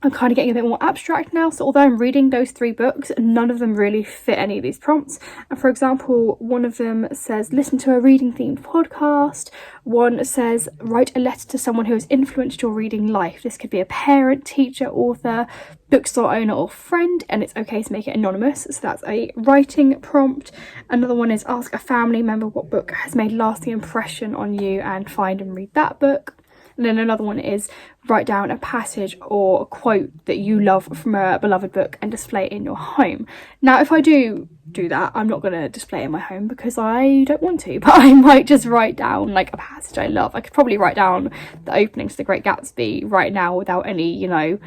I'm kind of getting a bit more abstract now, so although I'm reading those 3 books, none of them really fit any of these prompts. And for example, one of them says, listen to a reading themed podcast. One says, write a letter to someone who has influenced your reading life. This could be a parent, teacher, author, bookstore owner or friend, and it's okay to make it anonymous, so that's a writing prompt. Another one is ask a family member what book has made lasting impression on you and find and read that book. And then another one is write down a passage or a quote that you love from a beloved book and display it in your home. Now, if I do that, I'm not going to display it in my home because I don't want to, but I might just write down like a passage I love. I could probably write down the opening to The Great Gatsby right now without any, you know,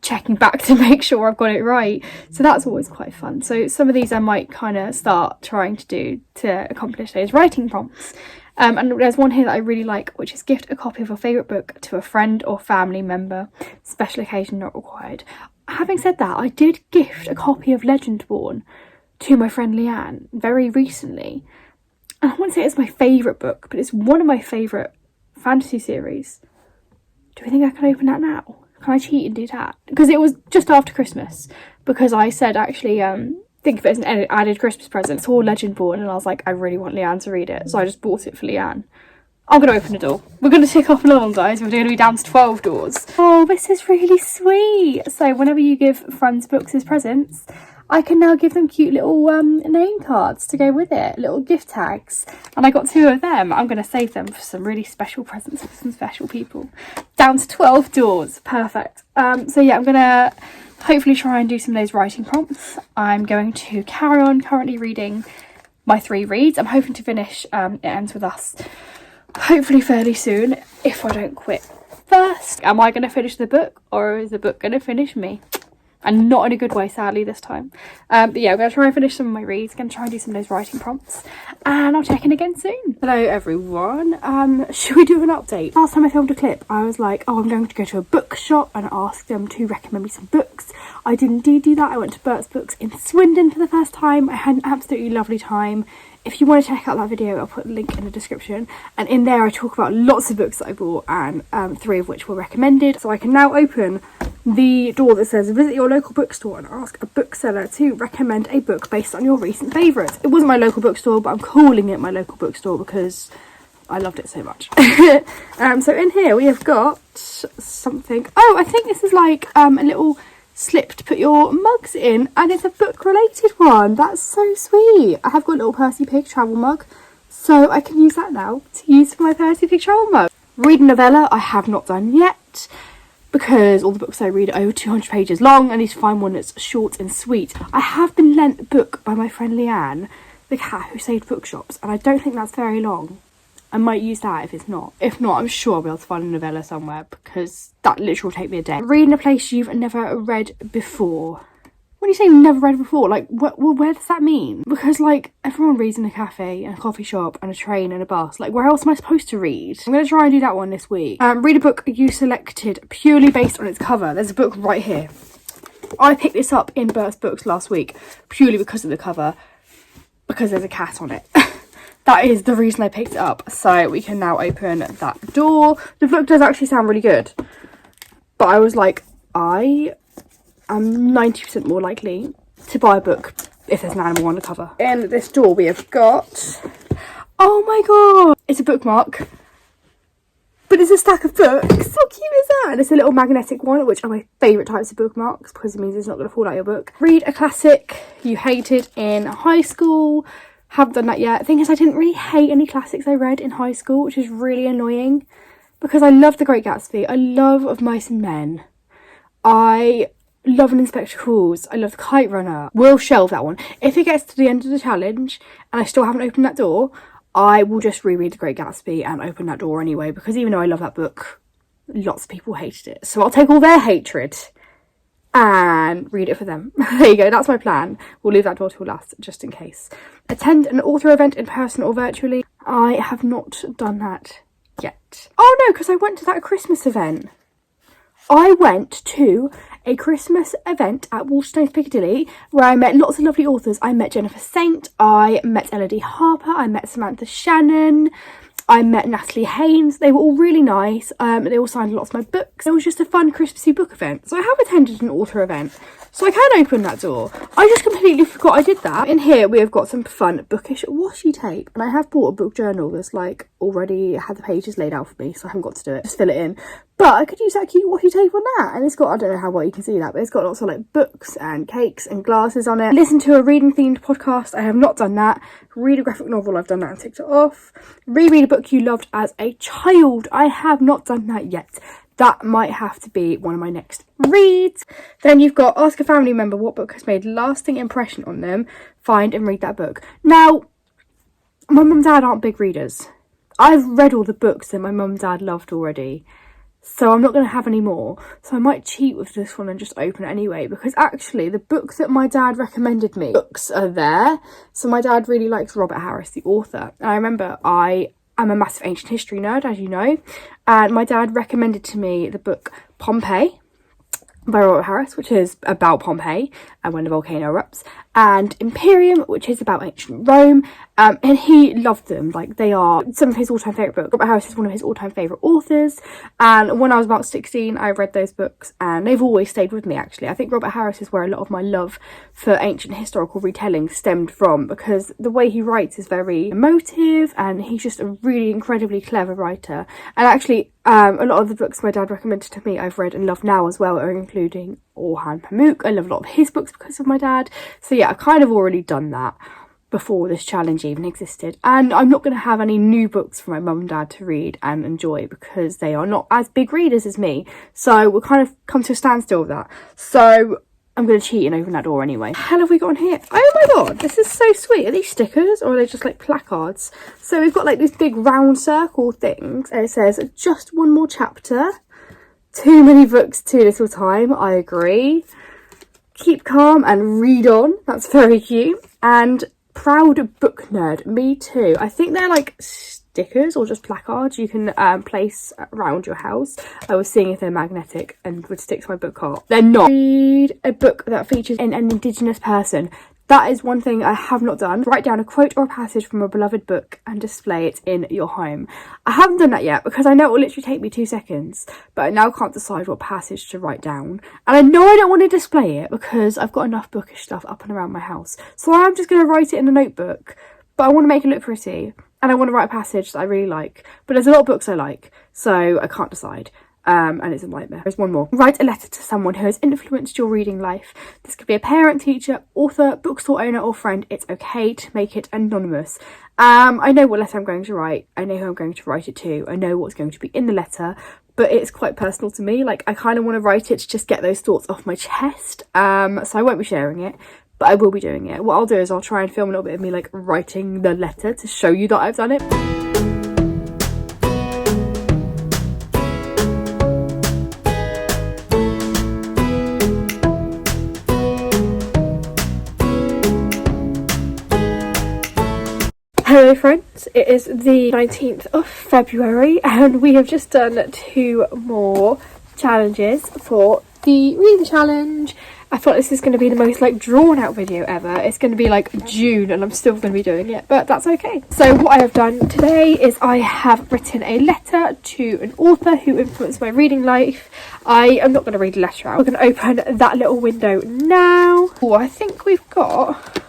checking back to make sure I've got it right. So that's always quite fun. So some of these I might kind of start trying to do to accomplish those writing prompts. And there's one here that I really like, which is gift a copy of your favourite book to a friend or family member. Special occasion not required. Having said that, I did gift a copy of Legendborn to my friend Leanne very recently. And I wouldn't say it's my favourite book, but it's one of my favourite fantasy series. Do we think I can open that now? Can I cheat and do that? Because it was just after Christmas. Because I said, actually, think of it as an added Christmas present. Saw Legendborn and I was like, I really want Leanne to read it. So I just bought it for Leanne. I'm going to open the door. We're going to tick off along, guys. We're going to be down to 12 doors. Oh, this is really sweet. So whenever you give friends books as presents, I can now give them cute little name cards to go with it, little gift tags. And I got 2 of them. I'm going to save them for some really special presents for some special people. Down to 12 doors. Perfect. So yeah, I'm going to hopefully try and do some of those writing prompts. I'm going to carry on currently reading my 3 reads. I'm hoping to finish It Ends With Us hopefully fairly soon, if I don't quit first. Am I going to finish the book, or is the book going to finish me? And not in a good way, sadly, this time. But yeah, I'm going to try and finish some of my reads. Going to try and do some of those writing prompts. And I'll check in again soon. Hello, everyone. Should we do an update? Last time I filmed a clip, I was like, oh, I'm going to go to a bookshop and ask them to recommend me some books. I did indeed do that. I went to Bert's Books in Swindon for the first time. I had an absolutely lovely time. If you want to check out that video, I'll put a link in the description. And in there, I talk about lots of books that I bought, and 3 of which were recommended. So I can now open the door that says, visit your local bookstore and ask a bookseller to recommend a book based on your recent favourites. It wasn't my local bookstore, but I'm calling it my local bookstore because I loved it so much. So in here, we have got something. Oh, I think this is like a little slip to put your mugs in, and it's a book related one. That's so sweet. I have got a little Percy Pig travel mug, so I can use that now to use for my Percy Pig travel mug. Read a novella I have not done yet, because all the books I read are over 200 pages long. I need to find one that's short and sweet. I have been lent a book by my friend Leanne, The Cat Who Saved Bookshops, and I don't think that's very long. I might use that if it's not. If not, I'm sure I'll be able to find a novella somewhere, because that literally will take me a day. Reading a place you've never read before. When you say you've never read before, like, where does that mean? Because, like, everyone reads in a cafe and a coffee shop and a train and a bus. Like, where else am I supposed to read? I'm going to try and do that one this week. Read a book you selected purely based on its cover. There's a book right here. I picked this up in Burt's Books last week purely because of the cover, because there's a cat on it. That is the reason I picked it up. So we can now open that door. The book does actually sound really good, but I was like, I'm 90% more likely to buy a book if there's an animal on the cover. In this door we have got, oh my god, it's a bookmark, but it's a stack of books. How cute is that? And it's a little magnetic one, which are my favourite types of bookmarks because it means it's not going to fall out your book. Read a classic you hated in high school. Haven't done that yet. The thing is, I didn't really hate any classics I read in high school, which is really annoying because I love The Great Gatsby. I love Of Mice and Men. I love An Inspector Calls. I love The Kite Runner. We'll shelve that one. If it gets to the end of the challenge and I still haven't opened that door, I will just reread The Great Gatsby and open that door anyway, because even though I love that book, lots of people hated it. So I'll take all their hatred and read it for them. There you go, that's my plan. We'll leave that door till last, just in case. Attend an author event in person or virtually. I have not done that yet. Oh no, because I went to that Christmas event. I went to a Christmas event at Waterstones Piccadilly where I met lots of lovely authors. I met Jennifer Saint, I met Elodie Harper, I met Samantha Shannon, I met Natalie Haynes. They were all really nice. They all signed lots of my books. It was just a fun Christmassy book event. So I have attended an author event, so I can open that door. I just completely forgot I did that. In here we have got some fun bookish washi tape, and I have bought a book journal that's like already had the pages laid out for me, so I haven't got to do it, just fill it in. But I could use that cute washi tape on that, and it's got, I don't know how well you can see that, but it's got lots of like books and cakes and glasses on it. Listen to a reading themed podcast. I have not done that. Read a graphic novel. I've done that and ticked it off. Reread a book you loved as a child. I have not done that yet. That might have to be one of my next reads. Then you've got ask a family member what book has made lasting impression on them. Find and read that book. Now, my mum and dad aren't big readers. I've read all the books that my mum and dad loved already, so I'm not going to have any more. So I might cheat with this one and just open it anyway, because actually the books that my dad recommended me, books are there. So my dad really likes Robert Harris, the author. And I remember I'm a massive ancient history nerd, as you know, and my dad recommended to me the book Pompeii by Robert Harris, which is about Pompeii and when the volcano erupts, and Imperium, which is about ancient Rome, and he loved them. Like, they are some of his all-time favourite books. Robert Harris is one of his all-time favourite authors, and when I was about 16 I read those books and they've always stayed with me. Actually, I think Robert Harris is where a lot of my love for ancient historical retelling stemmed from, because the way he writes is very emotive and he's just a really incredibly clever writer. And actually a lot of the books my dad recommended to me I've read and love now as well, are including Orhan Pamuk. I love a lot of his books because of my dad. So yeah, I've kind of already done that before this challenge even existed, and I'm not going to have any new books for my mum and dad to read and enjoy because they are not as big readers as me. So we'll kind of come to a standstill with that. So I'm going to cheat and open that door anyway. Hell have we got on here? Oh my god, this is so sweet. Are these stickers or are they just like placards? So we've got like these big round circle things, and it says just one more chapter, too many books, too little time. I agree. Keep calm and read on. That's very cute. And proud book nerd, me too. I think they're like stickers or just placards you can place around your house. I was seeing if they're magnetic and would stick to my book cart. They're not. Read a book that features an Indigenous person. That is one thing I have not done. Write down a quote or a passage from a beloved book and display it in your home. I haven't done that yet because I know it will literally take me 2 seconds, but I now can't decide what passage to write down. And I know I don't want to display it because I've got enough bookish stuff up and around my house. So I'm just going to write it in a notebook, but I want to make it look pretty and I want to write a passage that I really like. But there's a lot of books I like, so I can't decide. And it's a nightmare. There's one more. Write a letter to someone who has influenced your reading life. This could be a parent, teacher, author, bookstore owner or friend. It's okay to make it anonymous. I know what letter I'm going to write. I know who I'm going to write it to. I know what's going to be in the letter, but it's quite personal to me. Like, I kind of want to write it to just get those thoughts off my chest. So I won't be sharing it, but I will be doing it. What I'll do is I'll try and film a little bit of me like writing the letter to show you that I've done it. Hello friends, it is the 19th of February and we have just done 2 more challenges for the reading challenge. I thought this is going to be the most like drawn out video ever. It's going to be like June and I'm still going to be doing it, but that's okay. So what I have done today is I have written a letter to an author who influenced my reading life. I am not going to read the letter out. We're going to open that little window now. Oh, I think we've got...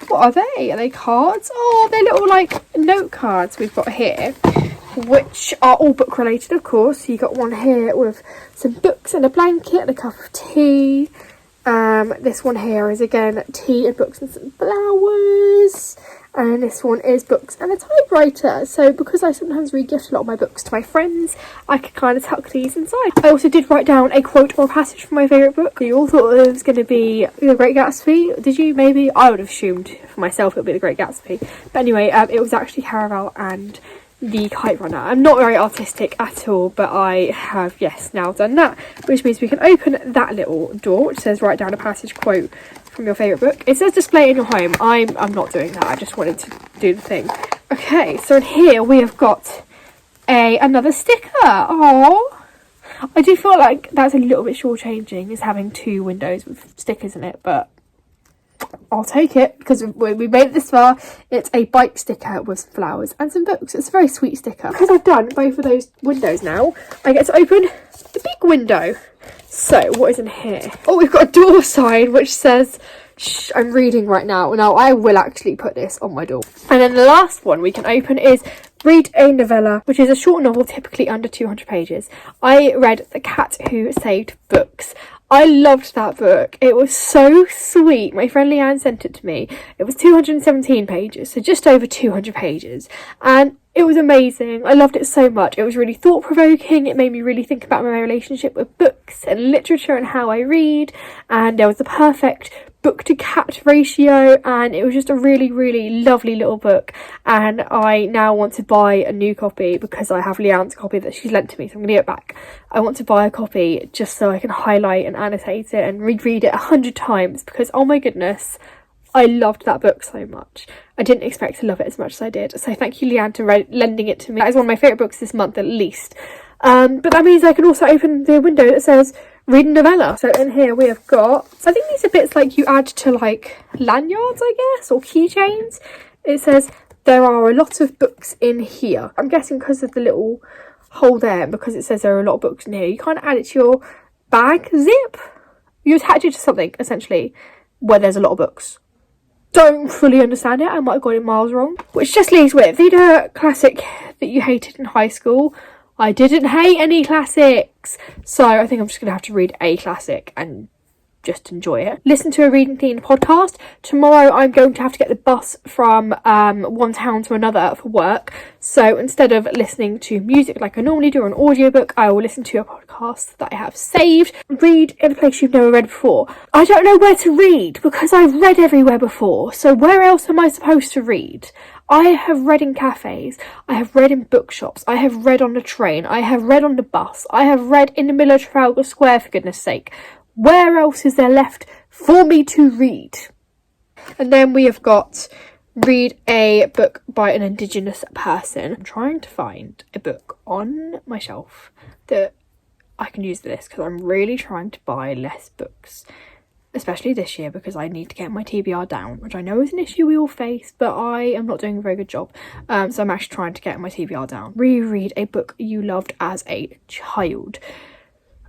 What are they? Are they cards? Oh, they're little like note cards we've got here, which are all book related, of course. So you got one here with some books and a blanket and a cup of tea. This one here is again tea and books and some flowers. And this one is books and a typewriter. So because I sometimes re-gift a lot of my books to my friends, I could kind of tuck these inside. I also did write down a quote or a passage from my favourite book. You all thought it was going to be The Great Gatsby. Did you? Maybe? I would have assumed for myself it would be The Great Gatsby. But anyway, it was actually Caraval and The Kite Runner. I'm not very artistic at all, but I have, yes, now done that. Which means we can open that little door, which says write down a passage quote from your favourite book. It says display in your home. I'm not doing that. I just wanted to do the thing. Okay, so in here we have got another sticker. Oh, I do feel like that's a little bit shortchanging, is having 2 windows with stickers in it, but I'll take it because we made it this far. It's a bike sticker with some flowers and some books. It's a very sweet sticker. Because I've done both of those windows now, I get to open the big window. So what is in here? Oh, we've got a door sign which says, shh, I'm reading right now. Now I will actually put this on my door. And then the last one we can open is read a novella, which is a short novel typically under 200 pages. I read The Cat Who Saved Books. I loved that book. It was so sweet. My friend Leanne sent it to me. It was 217 pages, so just over 200 pages. And it was amazing. I loved it so much. It was really thought-provoking. It made me really think about my relationship with books and literature and how I read. And there was the perfect book to cat ratio, and it was just a really, really lovely little book. And I now want to buy a new copy because I have Leanne's copy that she's lent to me, so I'm going to give it back. I want to buy a copy just so I can highlight and annotate it and reread it 100 times because, oh my goodness, I loved that book so much. I didn't expect to love it as much as I did. So thank you, Leanne, for lending it to me. That is one of my favourite books this month at least. But that means I can also open the window that says read a novella. So in here we have got, I think these are bits like you add to like lanyards, I guess, or keychains. It says there are a lot of books in here. I'm guessing because of the little hole there, because it says there are a lot of books in here, you kind of add it to your bag zip. You attach it to something essentially where there's a lot of books. Don't fully understand it. I might have got it miles wrong. Which just leaves with read a classic that you hated in high school. I didn't hate any classics, so I think I'm just going to have to read a classic and just enjoy it. Listen to a reading themed podcast. Tomorrow I'm going to have to get the bus from one town to another for work, so instead of listening to music like I normally do or an audiobook, I will listen to a podcast that I have saved. Read in a place you've never read before. I don't know where to read because I've read everywhere before, so where else am I supposed to read? I have read in cafes, I have read in bookshops, I have read on the train, I have read on the bus, I have read in the middle of Trafalgar Square, for goodness sake. Where else is there left for me to read? And then we have got read a book by an Indigenous person. I'm trying to find a book on my shelf that I can use this because I'm really trying to buy less books. Especially this year because I need to get my TBR down, which I know is an issue we all face, but I am not doing a very good job. So I'm actually trying to get my TBR down. Reread a book you loved as a child,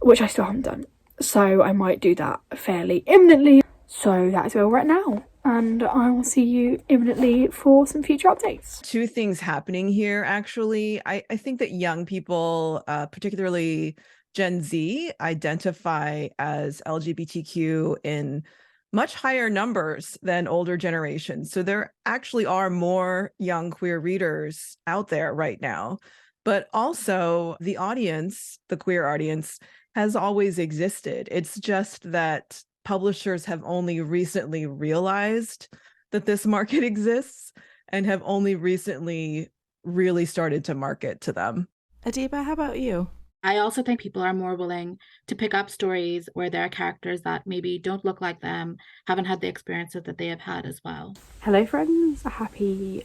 which I still haven't done. So I might do that fairly imminently. So that is where we're at now. And I will see you imminently for some future updates. 2 things happening here, actually. I think that young people, particularly Gen Z, identify as LGBTQ in much higher numbers than older generations. So there actually are more young queer readers out there right now. But also the audience, the queer audience, has always existed. It's just that publishers have only recently realized that this market exists and have only recently really started to market to them. Adiba, how about you? I also think people are more willing to pick up stories where there are characters that maybe don't look like them, haven't had the experiences that they have had as well. Hello friends, happy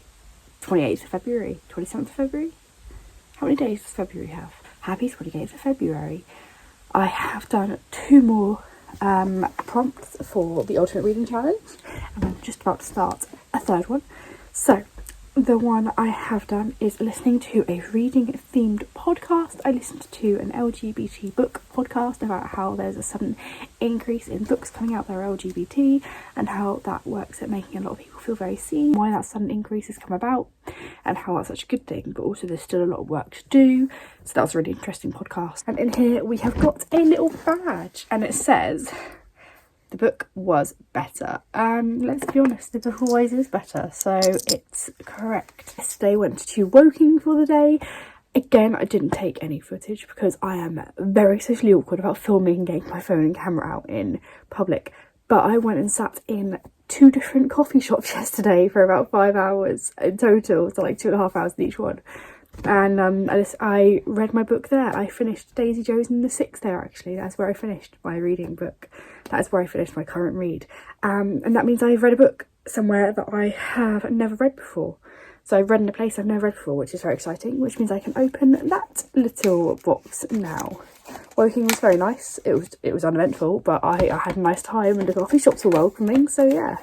28th of February, 27th of February. How many days does February have? Happy 28th of February. I have done 2 more prompts for the Ultimate Reading Challenge, and I'm just about to start a 3rd one. So the one I have done is listening to a reading themed podcast. I listened to an LGBT book podcast about how there's a sudden increase in books coming out that are LGBT and how that works at making a lot of people feel very seen, why that sudden increase has come about and how that's such a good thing, but also there's still a lot of work to do. So that was a really interesting podcast. And in here we have got a little badge and it says the book was better. Let's be honest, it always is better, so it's correct. Yesterday went to Woking for the day. Again, I didn't take any footage because I am very socially awkward about filming and getting my phone and camera out in public. But I went and sat in 2 different coffee shops yesterday for about 5 hours in total, so like 2.5 hours in each one. And I read my book there. I finished Daisy Jones and the Six there, actually. That's where I finished my reading book. That is where I finished my current read. And that means I've read a book somewhere that I have never read before. So I've read in a place I've never read before, which is very exciting, which means I can open that little box now. Woking was very nice. It was uneventful, but I had a nice time and the coffee shops were welcoming, so yeah.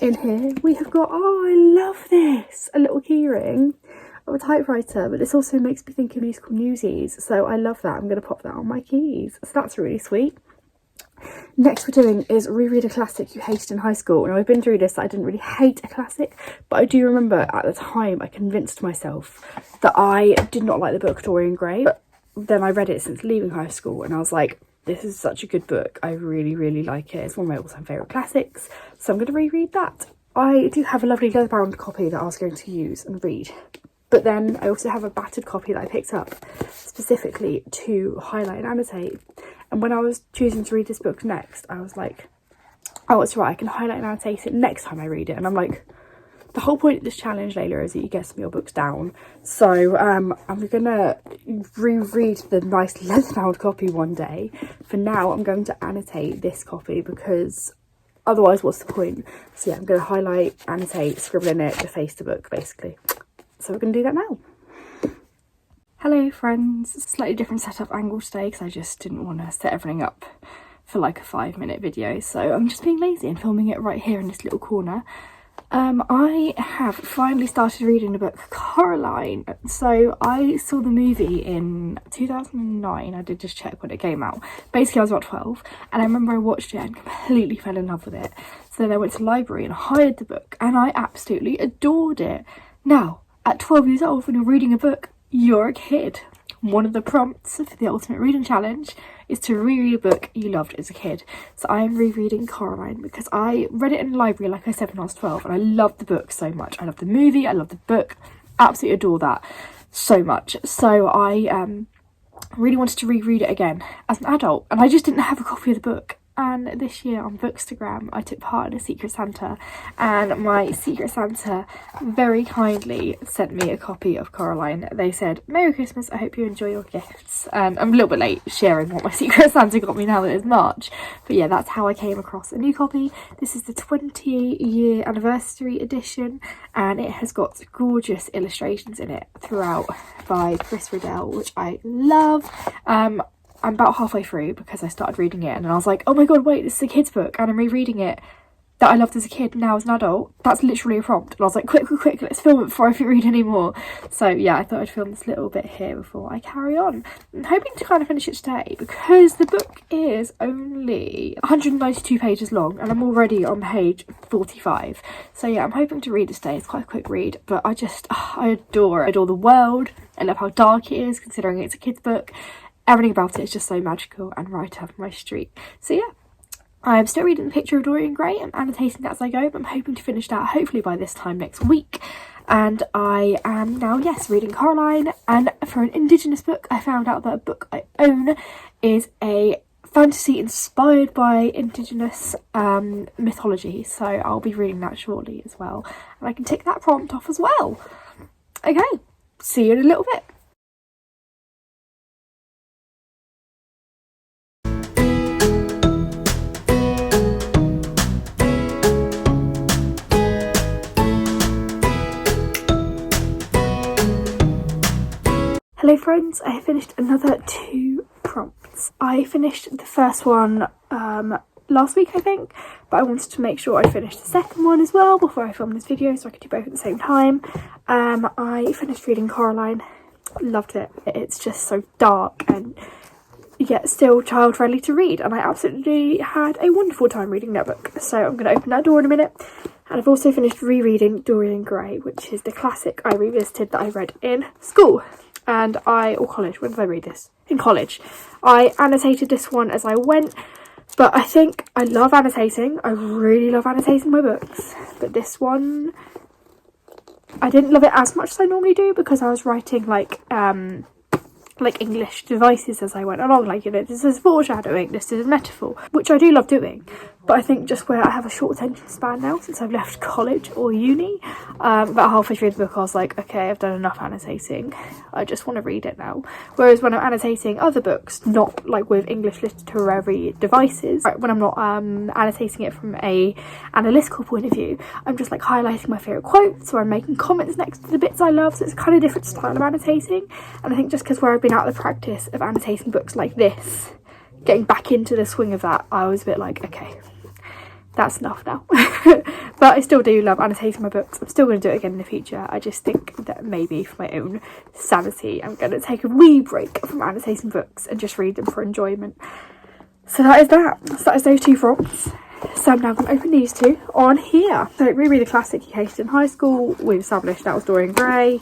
In here we have got, oh, I love this! A little keyring of a typewriter, but this also makes me think of Musical Newsies, so I love that. I'm going to pop that on my keys, so that's really sweet. Next we're doing is reread a classic you hated in high school. Now I've been through this, I didn't really hate a classic, but I do remember at the time I convinced myself that I did not like the book Dorian Gray, but then I read it since leaving high school and I was like, this is such a good book, I really, really like it. It's one of my all-time favourite classics, so I'm going to reread that. I do have a lovely leather-bound copy that I was going to use and read. But then I also have a battered copy that I picked up specifically to highlight and annotate. And when I was choosing to read this book next, I was like, oh, it's right, I can highlight and annotate it next time I read it. And I'm like, the whole point of this challenge, Layla, is that you get some of your books down. So I'm going to reread the nice leather-bound copy one day. For now, I'm going to annotate this copy because otherwise, what's the point? So yeah, I'm going to highlight, annotate, scribble in it, deface the book, basically. So we're going to do that now. Hello friends, slightly different setup angle today because I just didn't want to set everything up for like a 5-minute video, so I'm just being lazy and filming it right here in this little corner. I have finally started reading the book Coraline. So I saw the movie in 2009, I did just check when it came out. Basically I was about 12 and I remember I watched it and completely fell in love with it. So then I went to the library and hired the book and I absolutely adored it. Now, at 12 years old, when you're reading a book, you're a kid. One of the prompts for the Ultimate Reading Challenge is to reread a book you loved as a kid. So I am rereading Coraline because I read it in the library, like I said, when I was 12, and I loved the book so much. I loved the movie, I loved the book, absolutely adore that so much. So I really wanted to reread it again as an adult, and I just didn't have a copy of the book. And this year on Bookstagram, I took part in a Secret Santa, and my Secret Santa very kindly sent me a copy of Coraline. They said, "Merry Christmas, I hope you enjoy your gifts." And I'm a little bit late sharing what my Secret Santa got me now that it's March. But yeah, that's how I came across a new copy. This is the 20-year anniversary edition, and it has got gorgeous illustrations in it throughout by Chris Riddell, which I love. I'm about halfway through because I started reading it and I was like, oh my god, wait, this is a kid's book and I'm rereading it that I loved as a kid now as an adult. That's literally a prompt. And I was like, quick, let's film it before I read any more. So yeah, I thought I'd film this little bit here before I carry on. I'm hoping to kind of finish it today because the book is only 192 pages long and I'm already on page 45. So yeah, I'm hoping to read it today. It's quite a quick read, but I adore the world. I love how dark it is considering it's a kid's book. Everything about it is just so magical and right up my street. So yeah, I'm still reading The Picture of Dorian Gray. I'm annotating that as I go, but I'm hoping to finish that hopefully by this time next week. And I am now, yes, reading Coraline. And for an Indigenous book, I found out that a book I own is a fantasy inspired by Indigenous mythology. So I'll be reading that shortly as well. And I can tick that prompt off as well. Okay, see you in a little bit. Hello friends, I have finished another 2 prompts. I finished the first one last week I think, but I wanted to make sure I finished the second one as well before I filmed this video so I could do both at the same time. I finished reading Coraline, loved it. It's just so dark and yet still child friendly to read, and I absolutely had a wonderful time reading that book. So I'm going to open that door in a minute. And I've also finished rereading Dorian Gray, which is the classic I revisited that I read in school. Or college, when did I read this? In college. I annotated this one as I went, but I think I love annotating. I really love annotating my books. But this one, I didn't love it as much as I normally do because I was writing like English devices as I went along, like, you know, this is foreshadowing, this is metaphor, which I do love doing, but I think just where I have a short attention span now since I've left college or uni, about halfway through the book I was like, okay, I've done enough annotating, I just want to read it now. Whereas when I'm annotating other books, not like with English literary devices, right, when I'm not annotating it from a analytical point of view, I'm just like highlighting my favourite quotes, or I'm making comments next to the bits I love, so it's a kind of different style of annotating. And I think just because where I've been out of the practice of annotating books like this, getting back into the swing of that, I was a bit like, okay, that's enough now. But I still do love annotating my books. I'm still going to do it again in the future. I just think that maybe for my own sanity, I'm going to take a wee break from annotating books and just read them for enjoyment. So that is that. So that is those 2 prompts. So I'm now going to open these 2 on here. So reread a classic you hated in high school. We've established that was Dorian Gray.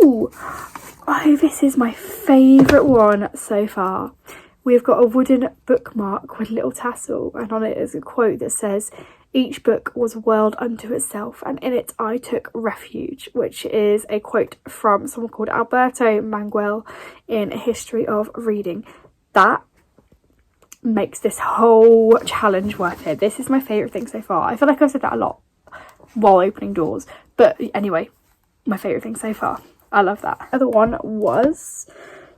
Ooh. Oh, this is my favourite one so far. We've got a wooden bookmark with a little tassel, and on it is a quote that says, "Each book was a world unto itself, and in it I took refuge," which is a quote from someone called Alberto Manguel in A History of Reading. That makes this whole challenge worth it. This is my favourite thing so far. I feel like I've said that a lot while opening doors, but anyway, my favourite thing so far. I love that. The other one was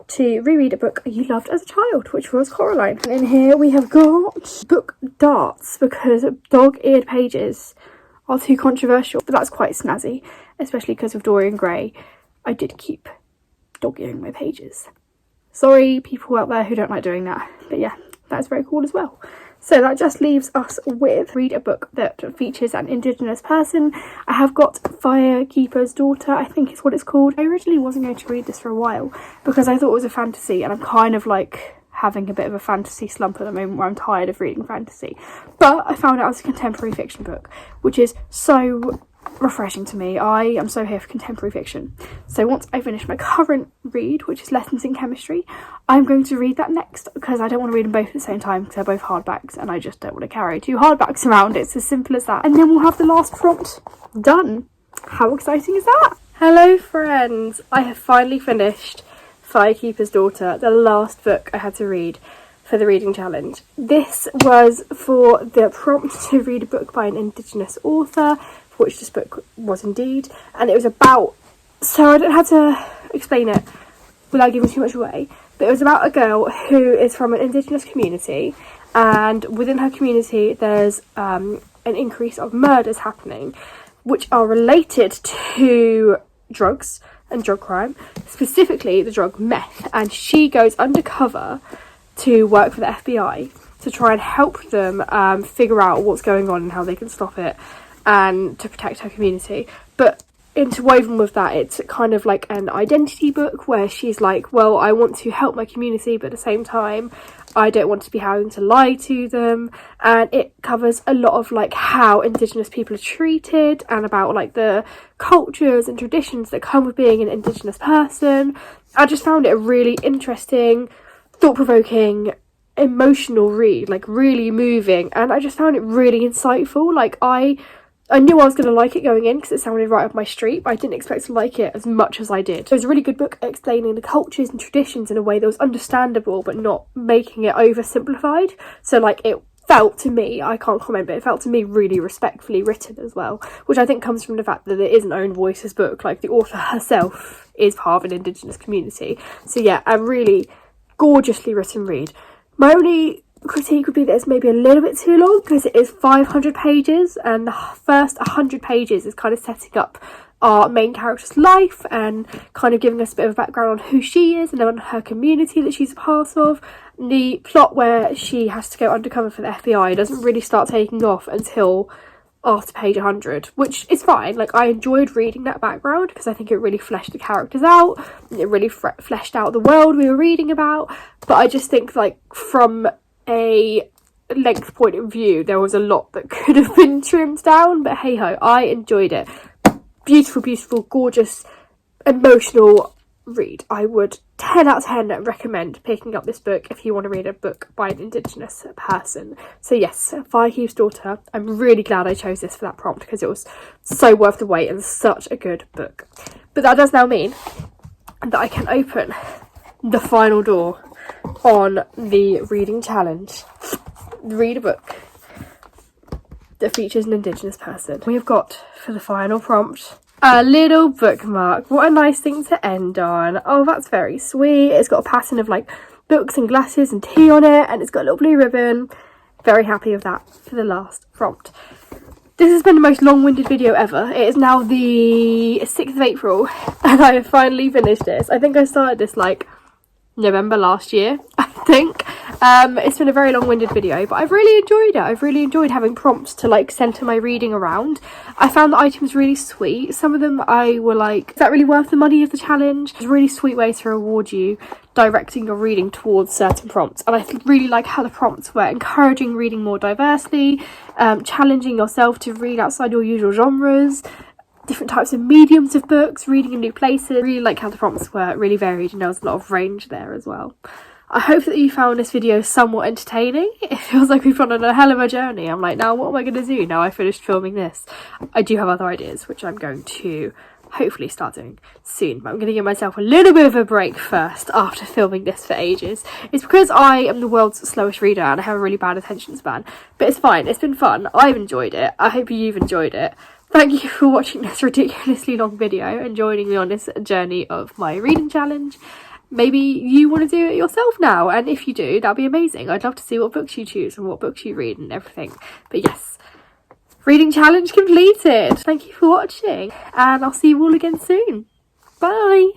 to reread a book you loved as a child, which was Coraline. And in here we have got book darts, because dog-eared pages are too controversial, but that's quite snazzy, especially because of Dorian Gray. I did keep dog-earing my pages. Sorry people out there who don't like doing that, but yeah, that's very cool as well. So that just leaves us with read a book that features an Indigenous person. I have got Firekeeper's Daughter, I think is what it's called. I originally wasn't going to read this for a while because I thought it was a fantasy, and I'm kind of like having a bit of a fantasy slump at the moment where I'm tired of reading fantasy. But I found out it's a contemporary fiction book, which is so refreshing to me. I am so here for contemporary fiction. So once I finish my current read, which is Lessons in Chemistry, I'm going to read that next, because I don't want to read them both at the same time because they're both hardbacks and I just don't want to carry 2 hardbacks around. It's as simple as that. And then we'll have the last prompt done. How exciting is that? Hello friends, I have finally finished Firekeeper's Daughter, the last book I had to read for the reading challenge. This was for the prompt to read a book by an Indigenous author, which this book was indeed, and it was about, so I don't have to explain it without giving too much away, but it was about a girl who is from an Indigenous community, and within her community there's an increase of murders happening, which are related to drugs and drug crime, specifically the drug meth, and she goes undercover to work for the FBI to try and help them figure out what's going on and how they can stop it, and to protect her community. But interwoven with that, it's kind of like an identity book where she's like, well, I want to help my community, but at the same time I don't want to be having to lie to them. And it covers a lot of like how Indigenous people are treated, and about like the cultures and traditions that come with being an Indigenous person. I just found it a really interesting, thought-provoking, emotional read, like really moving, and I just found it really insightful. Like I knew I was going to like it going in because it sounded right up my street, but I didn't expect to like it as much as I did. It was a really good book explaining the cultures and traditions in a way that was understandable but not making it oversimplified. So like it felt to me, I can't comment, but it felt to me really respectfully written as well, which I think comes from the fact that it is an own voices book. Like the author herself is part of an Indigenous community. So yeah, a really gorgeously written read. My only critique would be that it's maybe a little bit too long because it is 500 pages, and the first 100 pages is kind of setting up our main character's life and kind of giving us a bit of a background on who she is and on her community that she's a part of. The plot where she has to go undercover for the FBI doesn't really start taking off until after page 100, which is fine. Like, I enjoyed reading that background because I think it really fleshed the characters out, it really fleshed out the world we were reading about. But I just think, like, from a length point of view, there was a lot that could have been trimmed down, but hey ho, I enjoyed it. Beautiful, beautiful, gorgeous, emotional read. I would 10 out of 10 recommend picking up this book if you want to read a book by an Indigenous person. So yes, Firekeep's Daughter. I'm really glad I chose this for that prompt because it was so worth the wait and such a good book. But that does now mean that I can open the final door on the reading challenge. Read a book that features an Indigenous person. We have got, for the final prompt, a little bookmark. What a nice thing to end on. Oh, that's very sweet. It's got a pattern of like books and glasses and tea on it, and it's got a little blue ribbon. Very happy with that for the last prompt. This has been the most long-winded video ever. It is now the 6th of April and I have finally finished this. I think I started this like November last year, I think. It's been a very long-winded video, but I've really enjoyed it. I've really enjoyed having prompts to like centre my reading around. I found the items really sweet. Some of them I were like, is that really worth the money of the challenge? It's a really sweet way to reward you directing your reading towards certain prompts, and I really like how the prompts were encouraging reading more diversely, challenging yourself to read outside your usual genres, different types of mediums of books, reading in new places. I really like how the prompts were really varied and there was a lot of range there as well. I hope that you found this video somewhat entertaining. It feels like we've gone on a hell of a journey. I'm like, now what am I going to do now I finished filming this? I do have other ideas, which I'm going to hopefully start doing soon, but I'm going to give myself a little bit of a break first after filming this for ages. It's because I am the world's slowest reader and I have a really bad attention span, but it's fine. It's been fun. I've enjoyed it. I hope you've enjoyed it. Thank you for watching this ridiculously long video and joining me on this journey of my reading challenge. Maybe you want to do it yourself now, and if you do, that'd be amazing. I'd love to see what books you choose and what books you read and everything. But yes, reading challenge completed. Thank you for watching, and I'll see you all again soon. Bye!